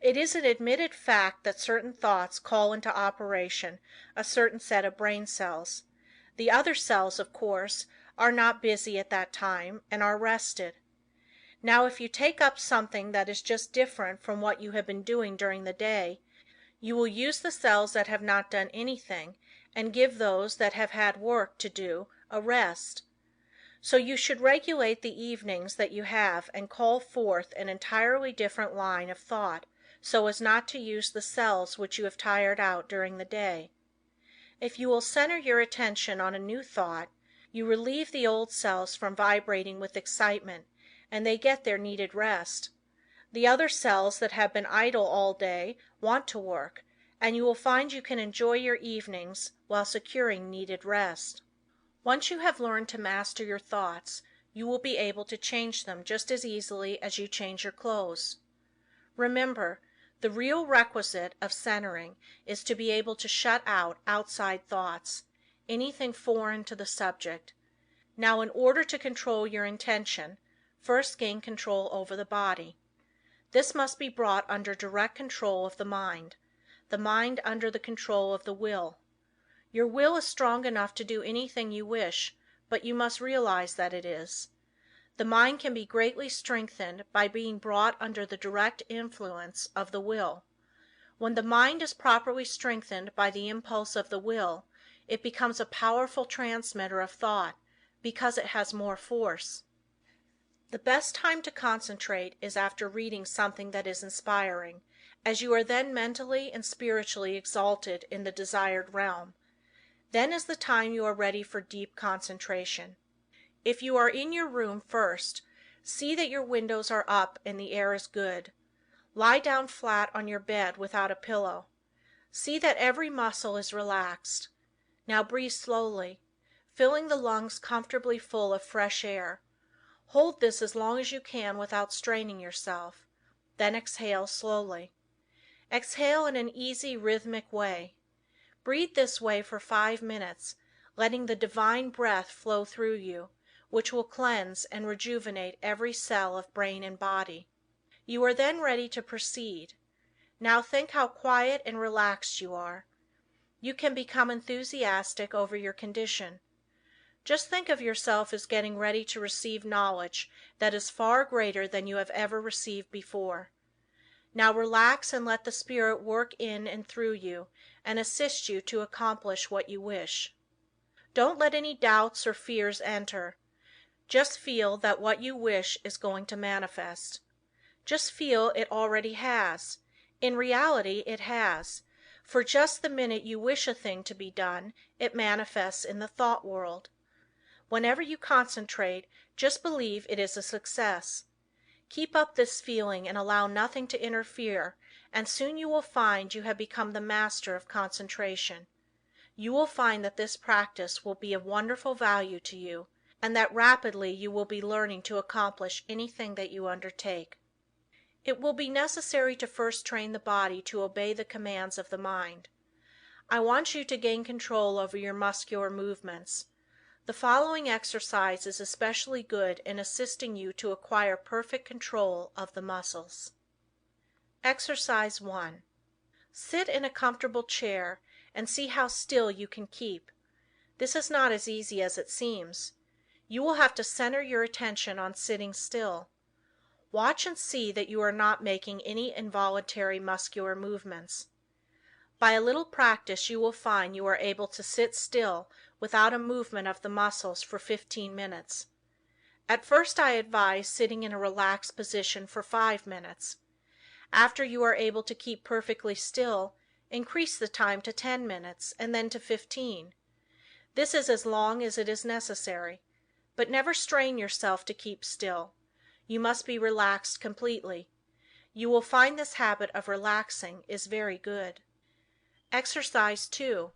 It is an admitted fact that certain thoughts call into operation a certain set of brain cells. The other cells, of course, are not busy at that time and are rested. Now if you take up something that is just different from what you have been doing during the day, you will use the cells that have not done anything and give those that have had work to do a rest. So you should regulate the evenings that you have and call forth an entirely different line of thought so as not to use the cells which you have tired out during the day. If you will center your attention on a new thought, you relieve the old cells from vibrating with excitement and they get their needed rest. The other cells that have been idle all day want to work, and you will find you can enjoy your evenings while securing needed rest. Once you have learned to master your thoughts, you will be able to change them just as easily as you change your clothes. Remember, the real requisite of centering is to be able to shut out outside thoughts, anything foreign to the subject. Now in order to control your intention, first gain control over the body. This must be brought under direct control of the mind under the control of the will. Your will is strong enough to do anything you wish, but you must realize that it is. The mind can be greatly strengthened by being brought under the direct influence of the will. When the mind is properly strengthened by the impulse of the will, it becomes a powerful transmitter of thought, because it has more force. The best time to concentrate is after reading something that is inspiring, as you are then mentally and spiritually exalted in the desired realm. Then is the time you are ready for deep concentration. If you are in your room first, see that your windows are up and the air is good. Lie down flat on your bed without a pillow. See that every muscle is relaxed. Now breathe slowly. filling the lungs comfortably full of fresh air. Hold this as long as you can without straining yourself. Then exhale slowly. Exhale in an easy, rhythmic way. Breathe this way for 5 minutes, letting the divine breath flow through you, which will cleanse and rejuvenate every cell of brain and body. You are then ready to proceed. Now think how quiet and relaxed you are. You can become enthusiastic over your condition. Just think of yourself as getting ready to receive knowledge that is far greater than you have ever received before. Now relax and let the Spirit work in and through you and assist you to accomplish what you wish. Don't let any doubts or fears enter. Just feel that what you wish is going to manifest. Just feel it already has. In reality, it has. For just the minute you wish a thing to be done, it manifests in the thought world. Whenever you concentrate, just believe it is a success. Keep up this feeling and allow nothing to interfere, and soon you will find you have become the master of concentration. You will find that this practice will be of wonderful value to you, and that rapidly you will be learning to accomplish anything that you undertake. It will be necessary to first train the body to obey the commands of the mind. I want you to gain control over your muscular movements. The following exercise is especially good in assisting you to acquire perfect control of the muscles. Exercise 1. Sit in a comfortable chair and see how still you can keep. This is not as easy as it seems. You will have to center your attention on sitting still. Watch and see that you are not making any involuntary muscular movements. By a little practice you will find you are able to sit still without a movement of the muscles for 15 minutes. At first I advise sitting in a relaxed position for 5 minutes. After you are able to keep perfectly still, increase the time to 10 minutes and then to 15. This is as long as it is necessary. But never strain yourself to keep still. You must be relaxed completely. You will find this habit of relaxing is very good. Exercise 2.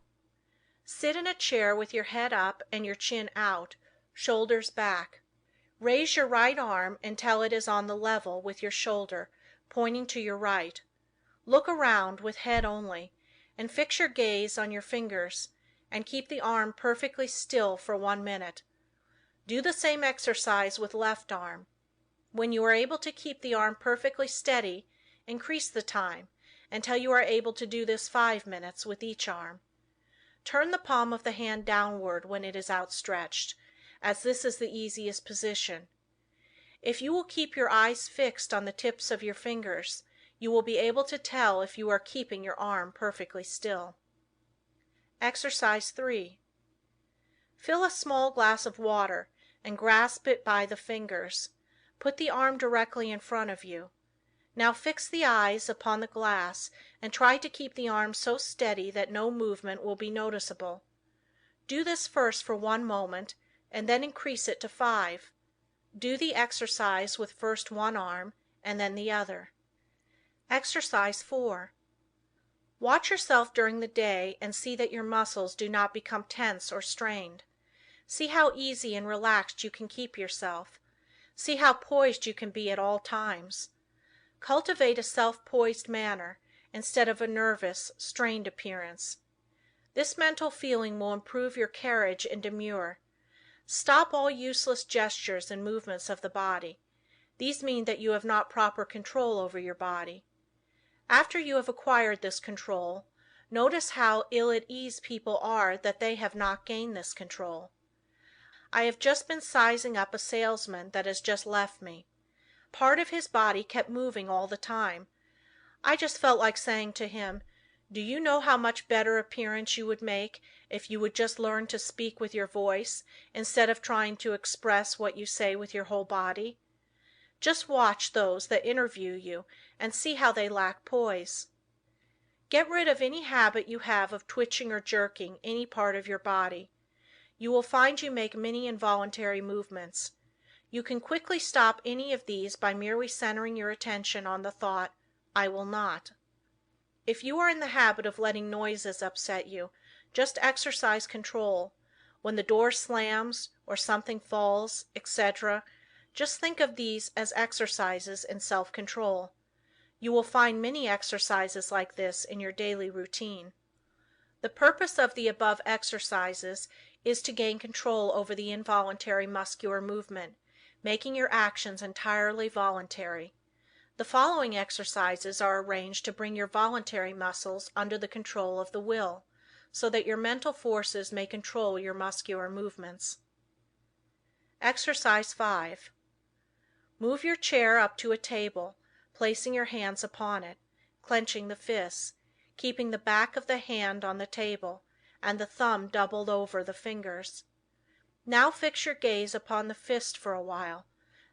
Sit in a chair with your head up and your chin out, shoulders back. Raise your right arm until it is on the level with your shoulder, pointing to your right. Look around with head only, and fix your gaze on your fingers, and keep the arm perfectly still for 1 minute. Do the same exercise with left arm. When you are able to keep the arm perfectly steady, increase the time until you are able to do this 5 minutes with each arm. Turn the palm of the hand downward when it is outstretched, as this is the easiest position. If you will keep your eyes fixed on the tips of your fingers, you will be able to tell if you are keeping your arm perfectly still. Exercise 3. Fill a small glass of water and grasp it by the fingers. Put the arm directly in front of you. Now fix the eyes upon the glass and try to keep the arm so steady that no movement will be noticeable. Do this first for 1 moment and then increase it to 5. Do the exercise with first one arm and then the other. Exercise 4. Watch yourself during the day and see that your muscles do not become tense or strained. See how easy and relaxed you can keep yourself. See how poised you can be at all times. Cultivate a self-poised manner instead of a nervous, strained appearance. This mental feeling will improve your carriage and demeanor. Stop all useless gestures and movements of the body. These mean that you have not proper control over your body. After you have acquired this control, notice how ill at ease people are that they have not gained this control. I have just been sizing up a salesman that has just left me. Part of his body kept moving all the time. I just felt like saying to him, "Do you know how much better appearance you would make if you would just learn to speak with your voice instead of trying to express what you say with your whole body?" Just watch those that interview you and see how they lack poise. Get rid of any habit you have of twitching or jerking any part of your body. You will find you make many involuntary movements. You can quickly stop any of these by merely centering your attention on the thought, "I will not." If you are in the habit of letting noises upset you, just exercise control. when the door slams, or something falls, etc., just think of these as exercises in self-control. You will find many exercises like this in your daily routine. The purpose of the above exercises is to gain control over the involuntary muscular movement, making your actions entirely voluntary. The following exercises are arranged to bring your voluntary muscles under the control of the will, so that your mental forces may control your muscular movements. Exercise 5. Move your chair up to a table, placing your hands upon it, clenching the fists, keeping the back of the hand on the table, and the thumb doubled over the fingers. Now fix your gaze upon the fist for a while,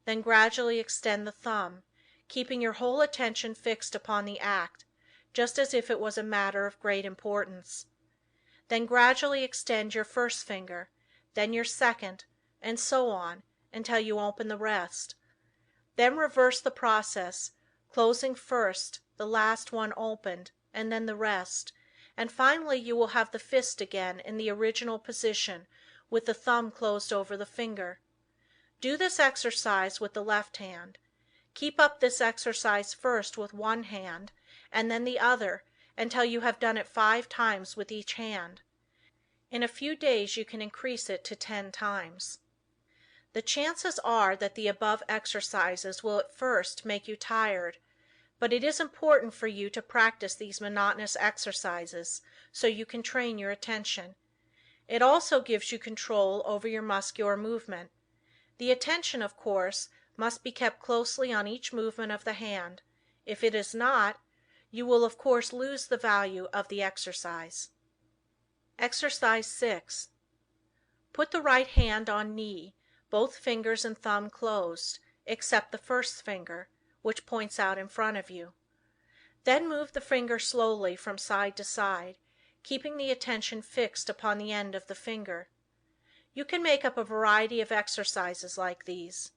then gradually extend the thumb, keeping your whole attention fixed upon the act, just as if it was a matter of great importance. Then gradually extend your first finger, then your second, and so on, until you open the rest. Then reverse the process, closing first, the last one opened, and then the rest, and finally you will have the fist again in the original position with the thumb closed over the finger. Do this exercise with the left hand. Keep up this exercise first with one hand and then the other until you have done it 5 times with each hand. In a few days you can increase it to 10 times. The chances are that the above exercises will at first make you tired, but it is important for you to practice these monotonous exercises so you can train your attention. It also gives you control over your muscular movement. The attention, of course, must be kept closely on each movement of the hand. If it is not, you will of course lose the value of the exercise. Exercise 6. Put the right hand on knee, both fingers and thumb closed, except the first finger, which points out in front of you. Then move the finger slowly from side to side, keeping the attention fixed upon the end of the finger. You can make up a variety of exercises like these.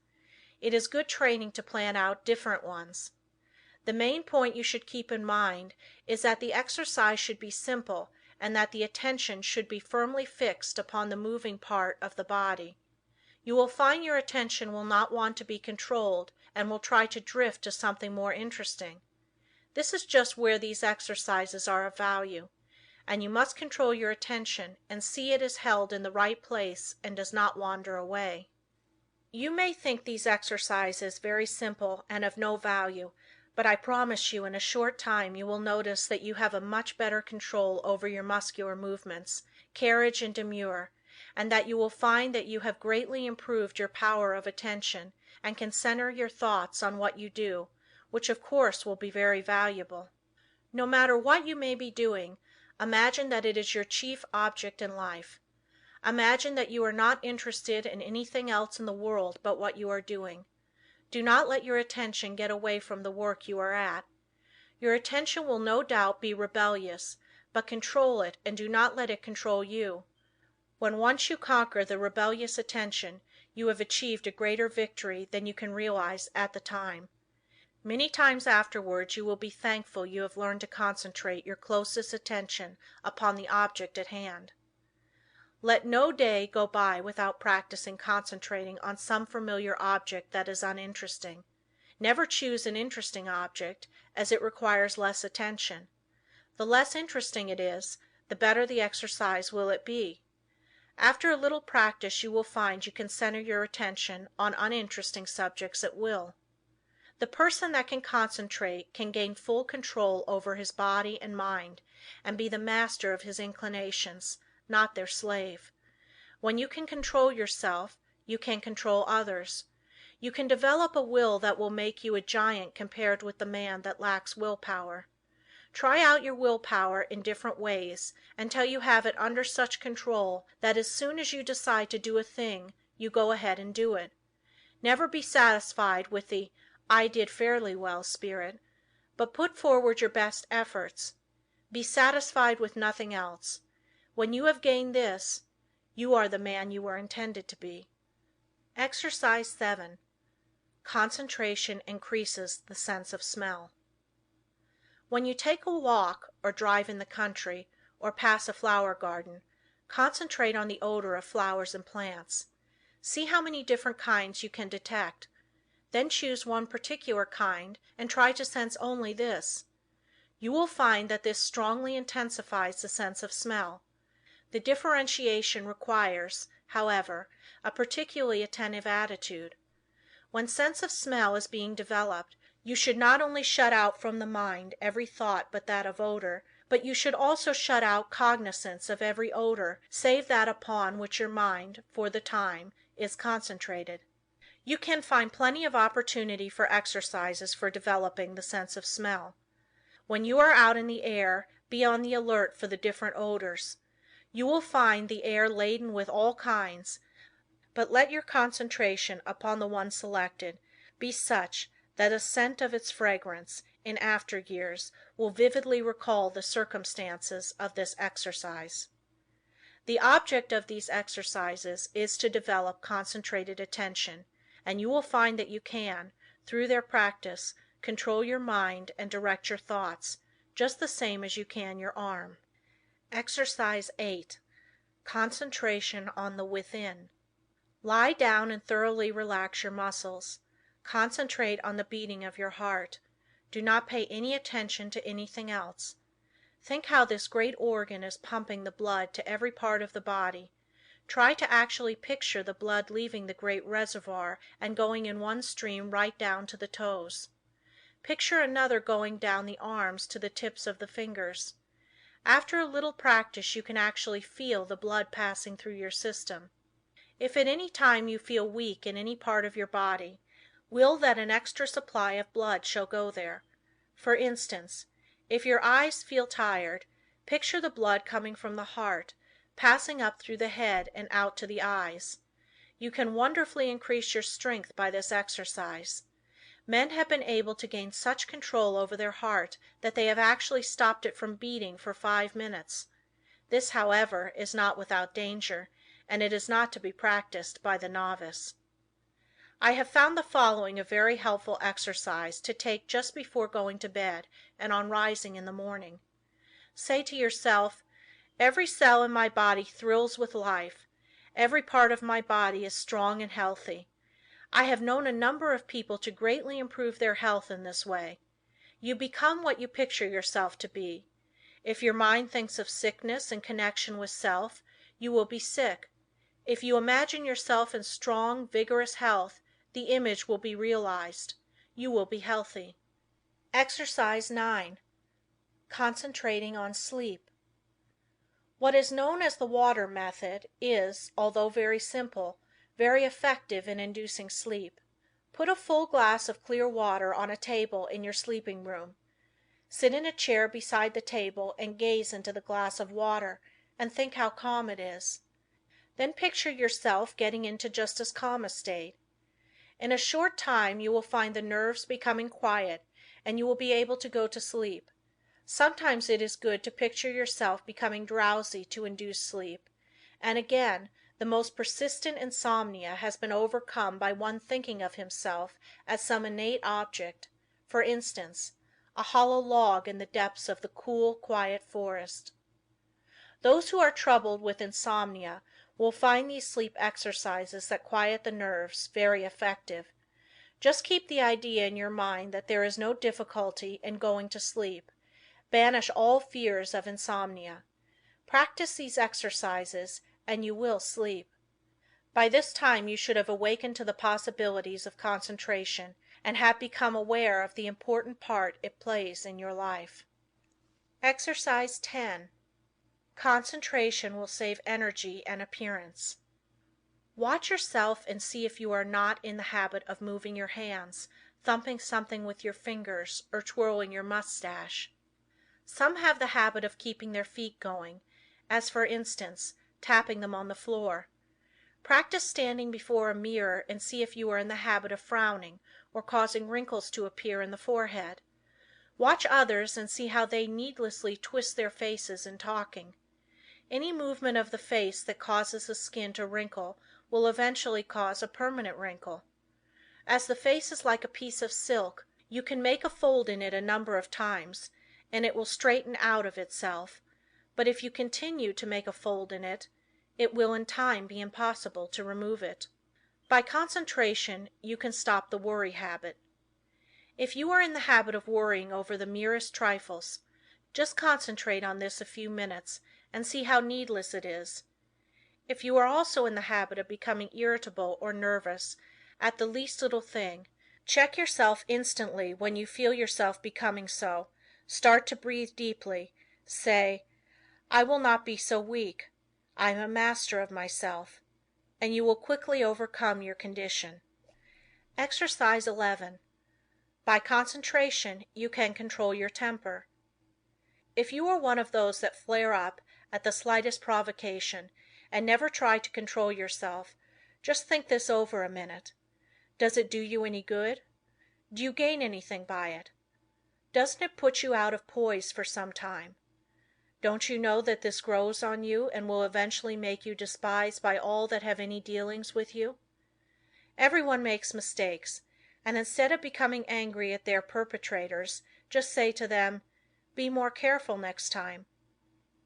It is good training to plan out different ones. The main point you should keep in mind is that the exercise should be simple and that the attention should be firmly fixed upon the moving part of the body. You will find your attention will not want to be controlled and will try to drift to something more interesting. This is just where these exercises are of value, and you must control your attention and see it is held in the right place and does not wander away. You may think these exercises very simple and of no value, but I promise you in a short time you will notice that you have a much better control over your muscular movements, carriage and demeanor, and that you will find that you have greatly improved your power of attention and can center your thoughts on what you do, which of course will be very valuable. No matter what you may be doing, imagine that it is your chief object in life. Imagine that you are not interested in anything else in the world but what you are doing. Do not let your attention get away from the work you are at. Your attention will no doubt be rebellious, but control it and do not let it control you. When once you conquer the rebellious attention, you have achieved a greater victory than you can realize at the time. Many times afterwards you will be thankful you have learned to concentrate your closest attention upon the object at hand. Let no day go by without practicing concentrating on some familiar object that is uninteresting. Never choose an interesting object, as it requires less attention. The less interesting it is, the better the exercise will it be. After a little practice you will find you can center your attention on uninteresting subjects at will. The person that can concentrate can gain full control over his body and mind and be the master of his inclinations, not their slave. When you can control yourself, you can control others. You can develop a will that will make you a giant compared with the man that lacks willpower. Try out your willpower in different ways until you have it under such control that as soon as you decide to do a thing, you go ahead and do it. Never be satisfied with the "I did fairly well" spirit, but put forward your best efforts. Be satisfied with nothing else. When you have gained this, you are the man you were intended to be. Exercise 7. Concentration increases the sense of smell. When you take a walk, or drive in the country, or pass a flower garden, Concentrate on the odor of flowers and plants. See how many different kinds you can detect. Then choose one particular kind and try to sense only this. You will find that this strongly intensifies the sense of smell. The differentiation requires, however, a particularly attentive attitude. When sense of smell is being developed, you should not only shut out from the mind every thought but that of odor, but you should also shut out cognizance of every odor save that upon which your mind, for the time, is concentrated. You can find plenty of opportunity for exercises for developing the sense of smell. When you are out in the air, be on the alert for the different odors. You will find the air laden with all kinds, but let your concentration upon the one selected be such that a scent of its fragrance, in after years, will vividly recall the circumstances of this exercise. The object of these exercises is to develop concentrated attention, and you will find that you can, through their practice, control your mind and direct your thoughts, just the same as you can your arm. Exercise 8. Concentration on the within. Lie down and thoroughly relax your muscles. Concentrate on the beating of your heart. Do not pay any attention to anything else. Think how this great organ is pumping the blood to every part of the body. Try to actually picture the blood leaving the great reservoir and going in one stream right down to the toes. Picture another going down the arms to the tips of the fingers. After a little practice you can actually feel the blood passing through your system. If at any time you feel weak in any part of your body, will that an extra supply of blood shall go there. For instance, if your eyes feel tired, picture the blood coming from the heart, passing up through the head and out to the eyes. You can wonderfully increase your strength by this exercise. Men have been able to gain such control over their heart that they have actually stopped it from beating for 5 minutes. This, however, is not without danger, and it is not to be practiced by the novice. I have found the following a very helpful exercise to take just before going to bed and on rising in the morning. Say to yourself, "Every cell in my body thrills with life. Every part of my body is strong and healthy." I have known a number of people to greatly improve their health in this way. You become what you picture yourself to be. If your mind thinks of sickness in connection with self, you will be sick. If you imagine yourself in strong, vigorous health, the image will be realized. You will be healthy. Exercise 9. Concentrating on sleep. What is known as the water method is, although very simple, very effective in inducing sleep. Put a full glass of clear water on a table in your sleeping room. Sit in a chair beside the table and gaze into the glass of water and think how calm it is. Then picture yourself getting into just as calm a state. In a short time you will find the nerves becoming quiet and you will be able to go to sleep. Sometimes it is good to picture yourself becoming drowsy to induce sleep, and again, the most persistent insomnia has been overcome by one thinking of himself as some innate object, for instance, a hollow log in the depths of the cool, quiet forest. Those who are troubled with insomnia will find these sleep exercises that quiet the nerves very effective. Just keep the idea in your mind that there is no difficulty in going to sleep. Banish all fears of insomnia. Practice these exercises and you will sleep. By this time you should have awakened to the possibilities of concentration and have become aware of the important part it plays in your life. Exercise 10. Concentration will save energy and appearance. Watch yourself and see if you are not in the habit of moving your hands, thumping something with your fingers, or twirling your mustache. Some have the habit of keeping their feet going, as for instance, tapping them on the floor. Practice standing before a mirror and see if you are in the habit of frowning or causing wrinkles to appear in the forehead. Watch others and see how they needlessly twist their faces in talking. Any movement of the face that causes the skin to wrinkle will eventually cause a permanent wrinkle. As the face is like a piece of silk, you can make a fold in it a number of times, and it will straighten out of itself, but if you continue to make a fold in it, it will in time be impossible to remove it. By concentration you can stop the worry habit. If you are in the habit of worrying over the merest trifles, just concentrate on this a few minutes and see how needless it is. If you are also in the habit of becoming irritable or nervous at the least little thing, check yourself instantly when you feel yourself becoming so, start to breathe deeply, say, "I will not be so weak. I am a master of myself," and you will quickly overcome your condition. Exercise 11. By concentration you can control your temper. If you are one of those that flare up at the slightest provocation and never try to control yourself, just think this over a minute. Does it do you any good? Do you gain anything by it? Doesn't it put you out of poise for some time? Don't you know that this grows on you and will eventually make you despised by all that have any dealings with you? Everyone makes mistakes, and instead of becoming angry at their perpetrators, just say to them, "Be more careful next time."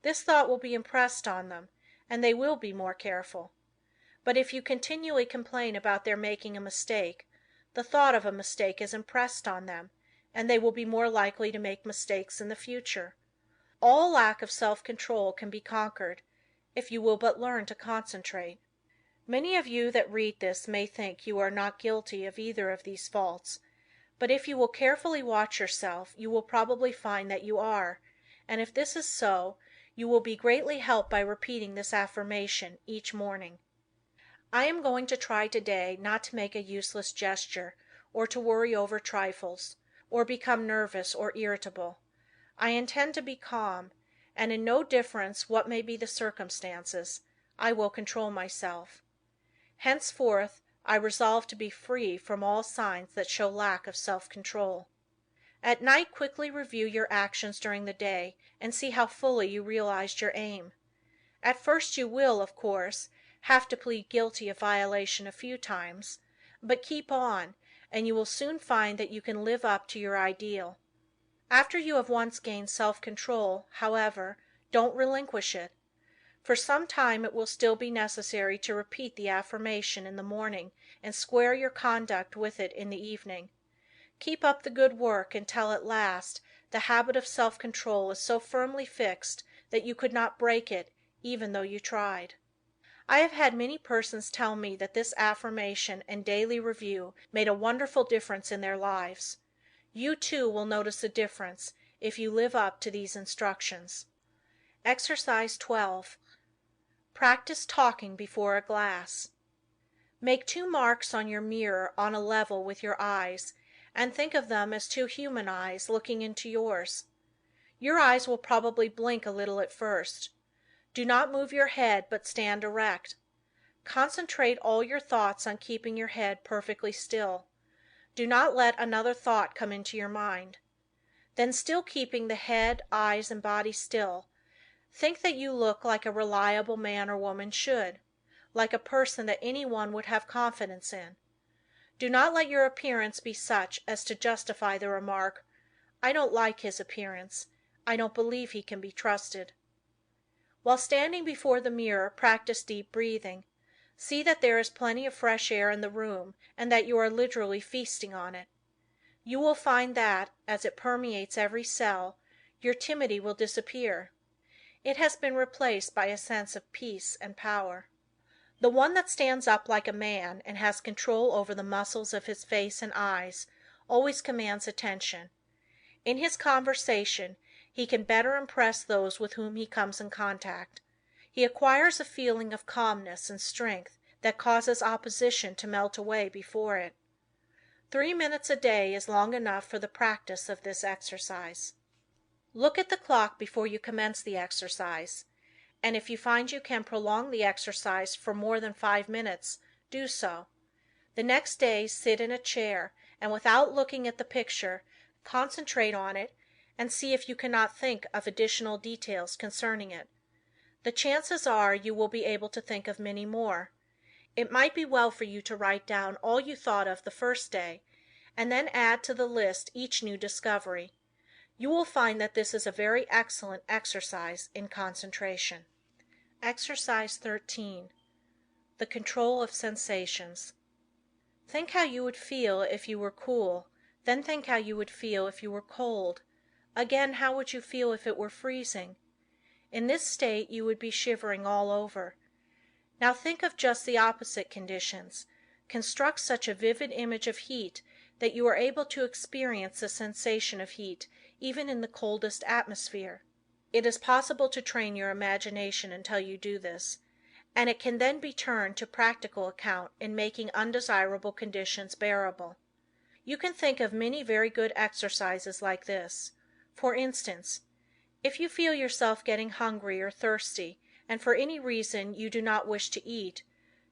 This thought will be impressed on them, and they will be more careful. But if you continually complain about their making a mistake, the thought of a mistake is impressed on them, and they will be more likely to make mistakes in the future. All lack of self-control can be conquered, if you will but learn to concentrate. Many of you that read this may think you are not guilty of either of these faults, but if you will carefully watch yourself you will probably find that you are, and if this is so, you will be greatly helped by repeating this affirmation each morning. I am going to try today not to make a useless gesture, or to worry over trifles, or become nervous or irritable. I intend to be calm, and in no difference what may be the circumstances, I will control myself. Henceforth I resolve to be free from all signs that show lack of self-control. At night quickly review your actions during the day and see how fully you realized your aim. At first you will, of course, have to plead guilty of violation a few times, but keep on, and you will soon find that you can live up to your ideal. After you have once gained self-control, however, don't relinquish it. For some time it will still be necessary to repeat the affirmation in the morning and square your conduct with it in the evening. Keep up the good work until at last the habit of self-control is so firmly fixed that you could not break it even though you tried. I have had many persons tell me that this affirmation and daily review made a wonderful difference in their lives. You too will notice a difference if you live up to these instructions. Exercise 12. Practice talking before a glass. Make 2 marks on your mirror on a level with your eyes, and think of them as 2 human eyes looking into yours. Your eyes will probably blink a little at first. Do not move your head, but stand erect. Concentrate all your thoughts on keeping your head perfectly still. Do not let another thought come into your mind. Then, still keeping the head, eyes and body still, think that you look like a reliable man or woman should, like a person that anyone would have confidence in. Do not let your appearance be such as to justify the remark, "I don't like his appearance. I don't believe he can be trusted." While standing before the mirror practice deep breathing. See that there is plenty of fresh air in the room and that you are literally feasting on it. You will find that, as it permeates every cell, your timidity will disappear. It has been replaced by a sense of peace and power. The one that stands up like a man and has control over the muscles of his face and eyes always commands attention. In his conversation he can better impress those with whom he comes in contact. He acquires a feeling of calmness and strength that causes opposition to melt away before it. 3 minutes a day is long enough for the practice of this exercise. Look at the clock before you commence the exercise, and if you find you can prolong the exercise for more than 5 minutes, do so. The next day sit in a chair and without looking at the picture, concentrate on it and see if you cannot think of additional details concerning it. The chances are you will be able to think of many more. It might be well for you to write down all you thought of the first day, and then add to the list each new discovery. You will find that this is a very excellent exercise in concentration. Exercise 13. The control of sensations. Think how you would feel if you were cool, then think how you would feel if you were cold. Again, how would you feel if it were freezing? In this state you would be shivering all over. Now think of just the opposite conditions. Construct such a vivid image of heat that you are able to experience the sensation of heat even in the coldest atmosphere. It is possible to train your imagination until you do this, and it can then be turned to practical account in making undesirable conditions bearable. You can think of many very good exercises like this. For instance, if you feel yourself getting hungry or thirsty, and for any reason you do not wish to eat,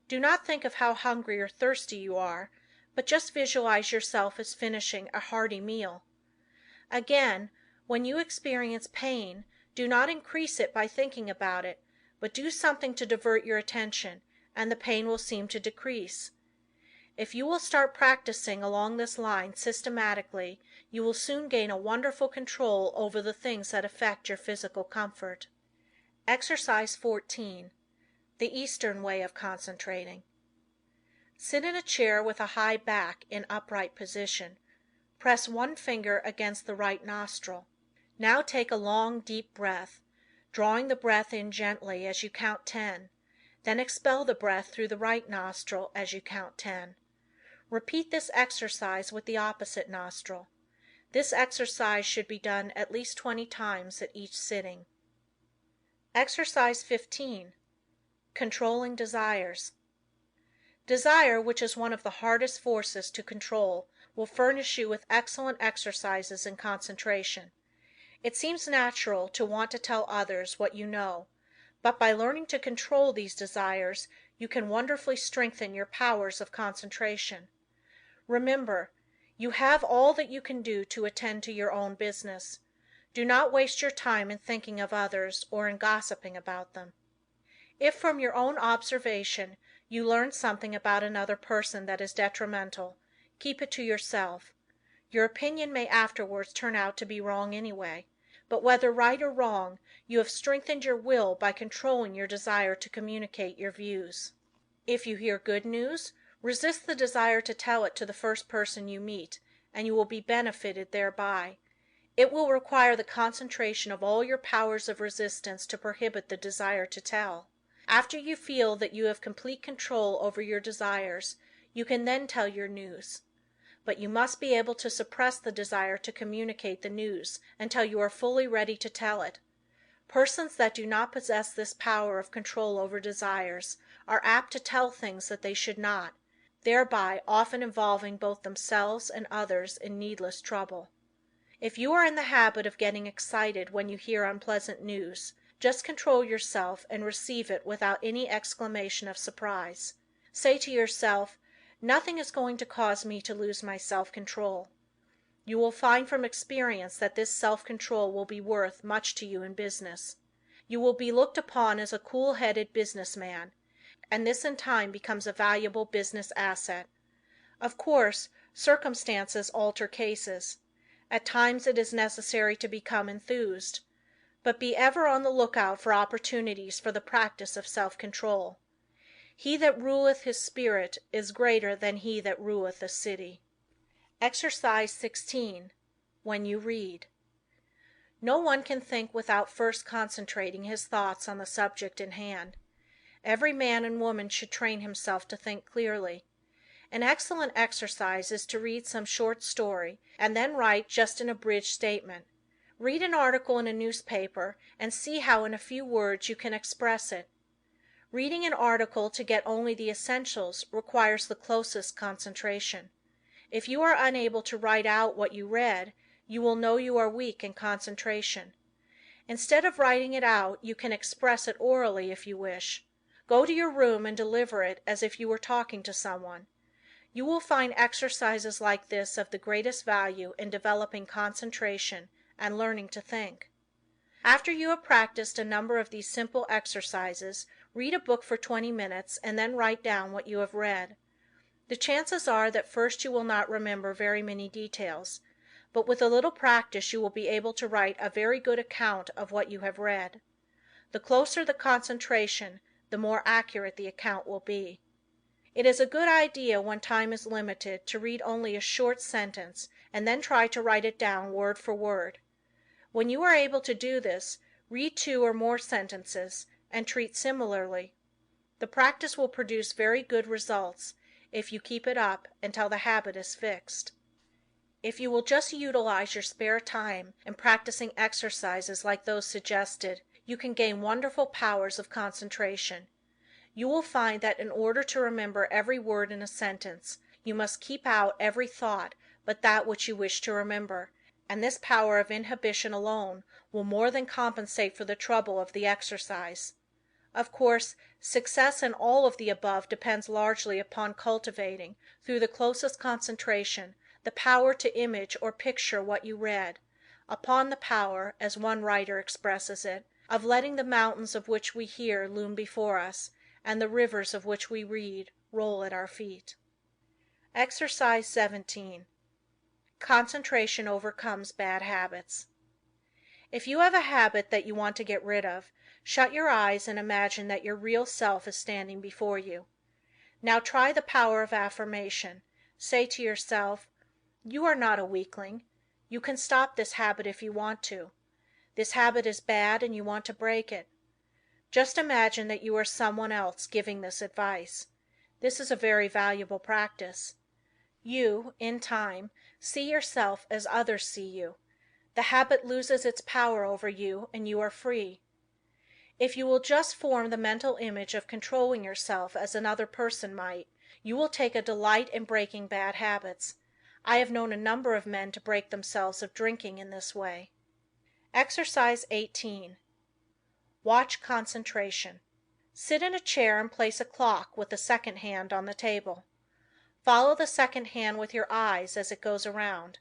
do not think of how hungry or thirsty you are, but just visualize yourself as finishing a hearty meal. Again, when you experience pain, do not increase it by thinking about it, but do something to divert your attention, and the pain will seem to decrease. If you will start practicing along this line systematically, you will soon gain a wonderful control over the things that affect your physical comfort. Exercise 14. The Eastern way of concentrating. Sit in a chair with a high back in upright position. Press one finger against the right nostril. Now take a long, deep breath, drawing the breath in gently as you count 10. Then expel the breath through the right nostril as you count 10. Repeat this exercise with the opposite nostril. This exercise should be done at least 20 times at each sitting. Exercise 15. Controlling desires. Desire, which is one of the hardest forces to control, will furnish you with excellent exercises in concentration. It seems natural to want to tell others what you know, but by learning to control these desires you can wonderfully strengthen your powers of concentration. Remember, you have all that you can do to attend to your own business. Do not waste your time in thinking of others or in gossiping about them. If from your own observation you learn something about another person that is detrimental, keep it to yourself. Your opinion may afterwards turn out to be wrong anyway, but whether right or wrong, you have strengthened your will by controlling your desire to communicate your views. If you hear good news, resist the desire to tell it to the first person you meet, and you will be benefited thereby. It will require the concentration of all your powers of resistance to prohibit the desire to tell. After you feel that you have complete control over your desires, you can then tell your news. But you must be able to suppress the desire to communicate the news until you are fully ready to tell it. Persons that do not possess this power of control over desires are apt to tell things that they should not, thereby often involving both themselves and others in needless trouble. If you are in the habit of getting excited when you hear unpleasant news, just control yourself and receive it without any exclamation of surprise. Say to yourself, "Nothing is going to cause me to lose my self-control." You will find from experience that this self-control will be worth much to you in business. You will be looked upon as a cool-headed business man, and this in time becomes a valuable business asset. Of course, circumstances alter cases. At times it is necessary to become enthused. But be ever on the lookout for opportunities for the practice of self-control. He that ruleth his spirit is greater than he that ruleth a city. Exercise 16. When you read. No one can think without first concentrating his thoughts on the subject in hand. Every man and woman should train himself to think clearly. An excellent exercise is to read some short story and then write just an abridged statement. Read an article in a newspaper and see how in a few words you can express it. Reading an article to get only the essentials requires the closest concentration. If you are unable to write out what you read, you will know you are weak in concentration. Instead of writing it out, you can express it orally if you wish. Go to your room and deliver it as if you were talking to someone. You will find exercises like this of the greatest value in developing concentration and learning to think. After you have practiced a number of these simple exercises, read a book for 20 minutes and then write down what you have read. The chances are that first you will not remember very many details, but with a little practice you will be able to write a very good account of what you have read. The closer the concentration, the more accurate the account will be. It is a good idea when time is limited to read only a short sentence and then try to write it down word for word. When you are able to do this, read 2 or more sentences and treat similarly. The practice will produce very good results if you keep it up until the habit is fixed. If you will just utilize your spare time in practicing exercises like those suggested, you can gain wonderful powers of concentration. You will find that in order to remember every word in a sentence, you must keep out every thought but that which you wish to remember, and this power of inhibition alone will more than compensate for the trouble of the exercise. Of course, success in all of the above depends largely upon cultivating, through the closest concentration, the power to image or picture what you read, upon the power, as one writer expresses it, of letting the mountains of which we hear loom before us, and the rivers of which we read roll at our feet. Exercise 17. Concentration overcomes bad habits. If you have a habit that you want to get rid of, shut your eyes and imagine that your real self is standing before you. Now try the power of affirmation. Say to yourself, "You are not a weakling. You can stop this habit if you want to. This habit is bad and you want to break it." Just imagine that you are someone else giving this advice. This is a very valuable practice. You, in time, see yourself as others see you. The habit loses its power over you and you are free. If you will just form the mental image of controlling yourself as another person might, you will take a delight in breaking bad habits. I have known a number of men to break themselves of drinking in this way. Exercise 18. Watch concentration. Sit in a chair and place a clock with the second hand on the table. Follow the second hand with your eyes as it goes around.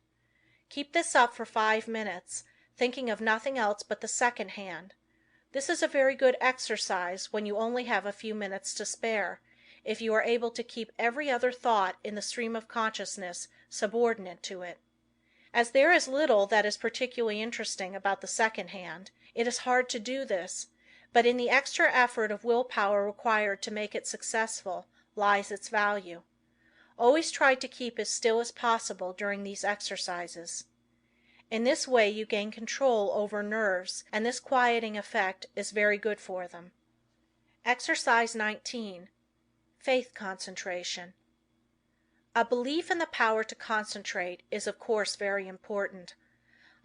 Keep this up for 5 minutes, thinking of nothing else but the second hand. This is a very good exercise when you only have a few minutes to spare, if you are able to keep every other thought in the stream of consciousness subordinate to it. As there is little that is particularly interesting about the second hand, it is hard to do this, but in the extra effort of will power required to make it successful lies its value. Always try to keep as still as possible during these exercises. In this way you gain control over nerves, and this quieting effect is very good for them. Exercise 19. Faith concentration. A belief in the power to concentrate is of course very important.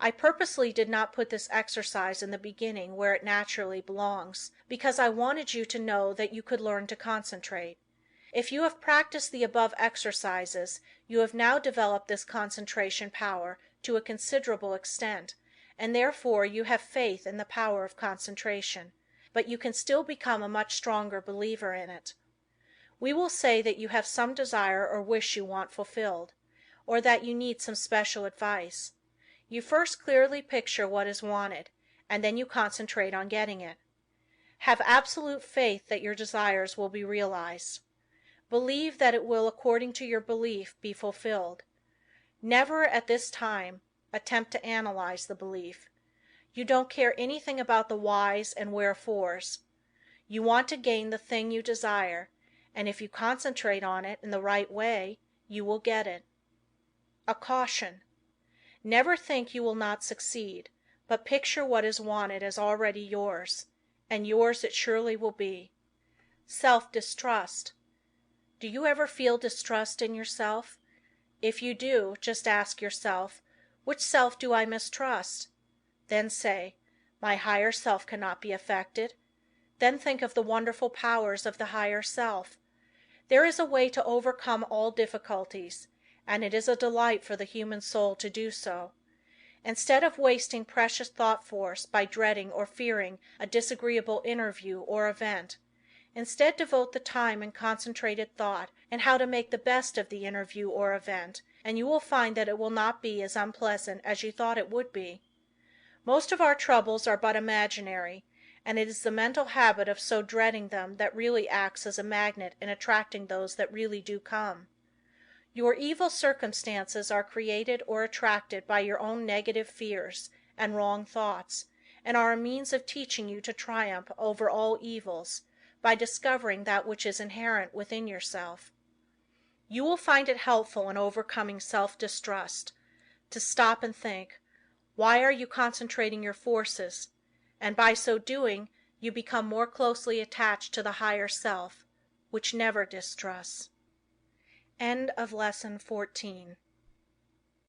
I purposely did not put this exercise in the beginning where it naturally belongs, because I wanted you to know that you could learn to concentrate. If you have practiced the above exercises, you have now developed this concentration power to a considerable extent, and therefore you have faith in the power of concentration, but you can still become a much stronger believer in it. We will say that you have some desire or wish you want fulfilled, or that you need some special advice. You first clearly picture what is wanted, and then you concentrate on getting it. Have absolute faith that your desires will be realized. Believe that it will, according to your belief, be fulfilled. Never, at this time, attempt to analyze the belief. You don't care anything about the whys and wherefores. You want to gain the thing you desire, and if you concentrate on it in the right way, you will get it. A caution. Never think you will not succeed, but picture what is wanted as already yours, and yours it surely will be. Self-distrust. Do you ever feel distrust in yourself? If you do, just ask yourself, which self do I mistrust? Then say, my higher self cannot be affected. Then think of the wonderful powers of the higher self. There is a way to overcome all difficulties, and it is a delight for the human soul to do so. Instead of wasting precious thought force by dreading or fearing a disagreeable interview or event, instead devote the time in concentrated thought and how to make the best of the interview or event, and you will find that it will not be as unpleasant as you thought it would be. Most of our troubles are but imaginary, and it is the mental habit of so dreading them that really acts as a magnet in attracting those that really do come. Your evil circumstances are created or attracted by your own negative fears and wrong thoughts, and are a means of teaching you to triumph over all evils by discovering that which is inherent within yourself. You will find it helpful in overcoming self distrust to stop and think, why are you concentrating your forces, and by so doing you become more closely attached to the higher self, which never distrusts. End of Lesson 14.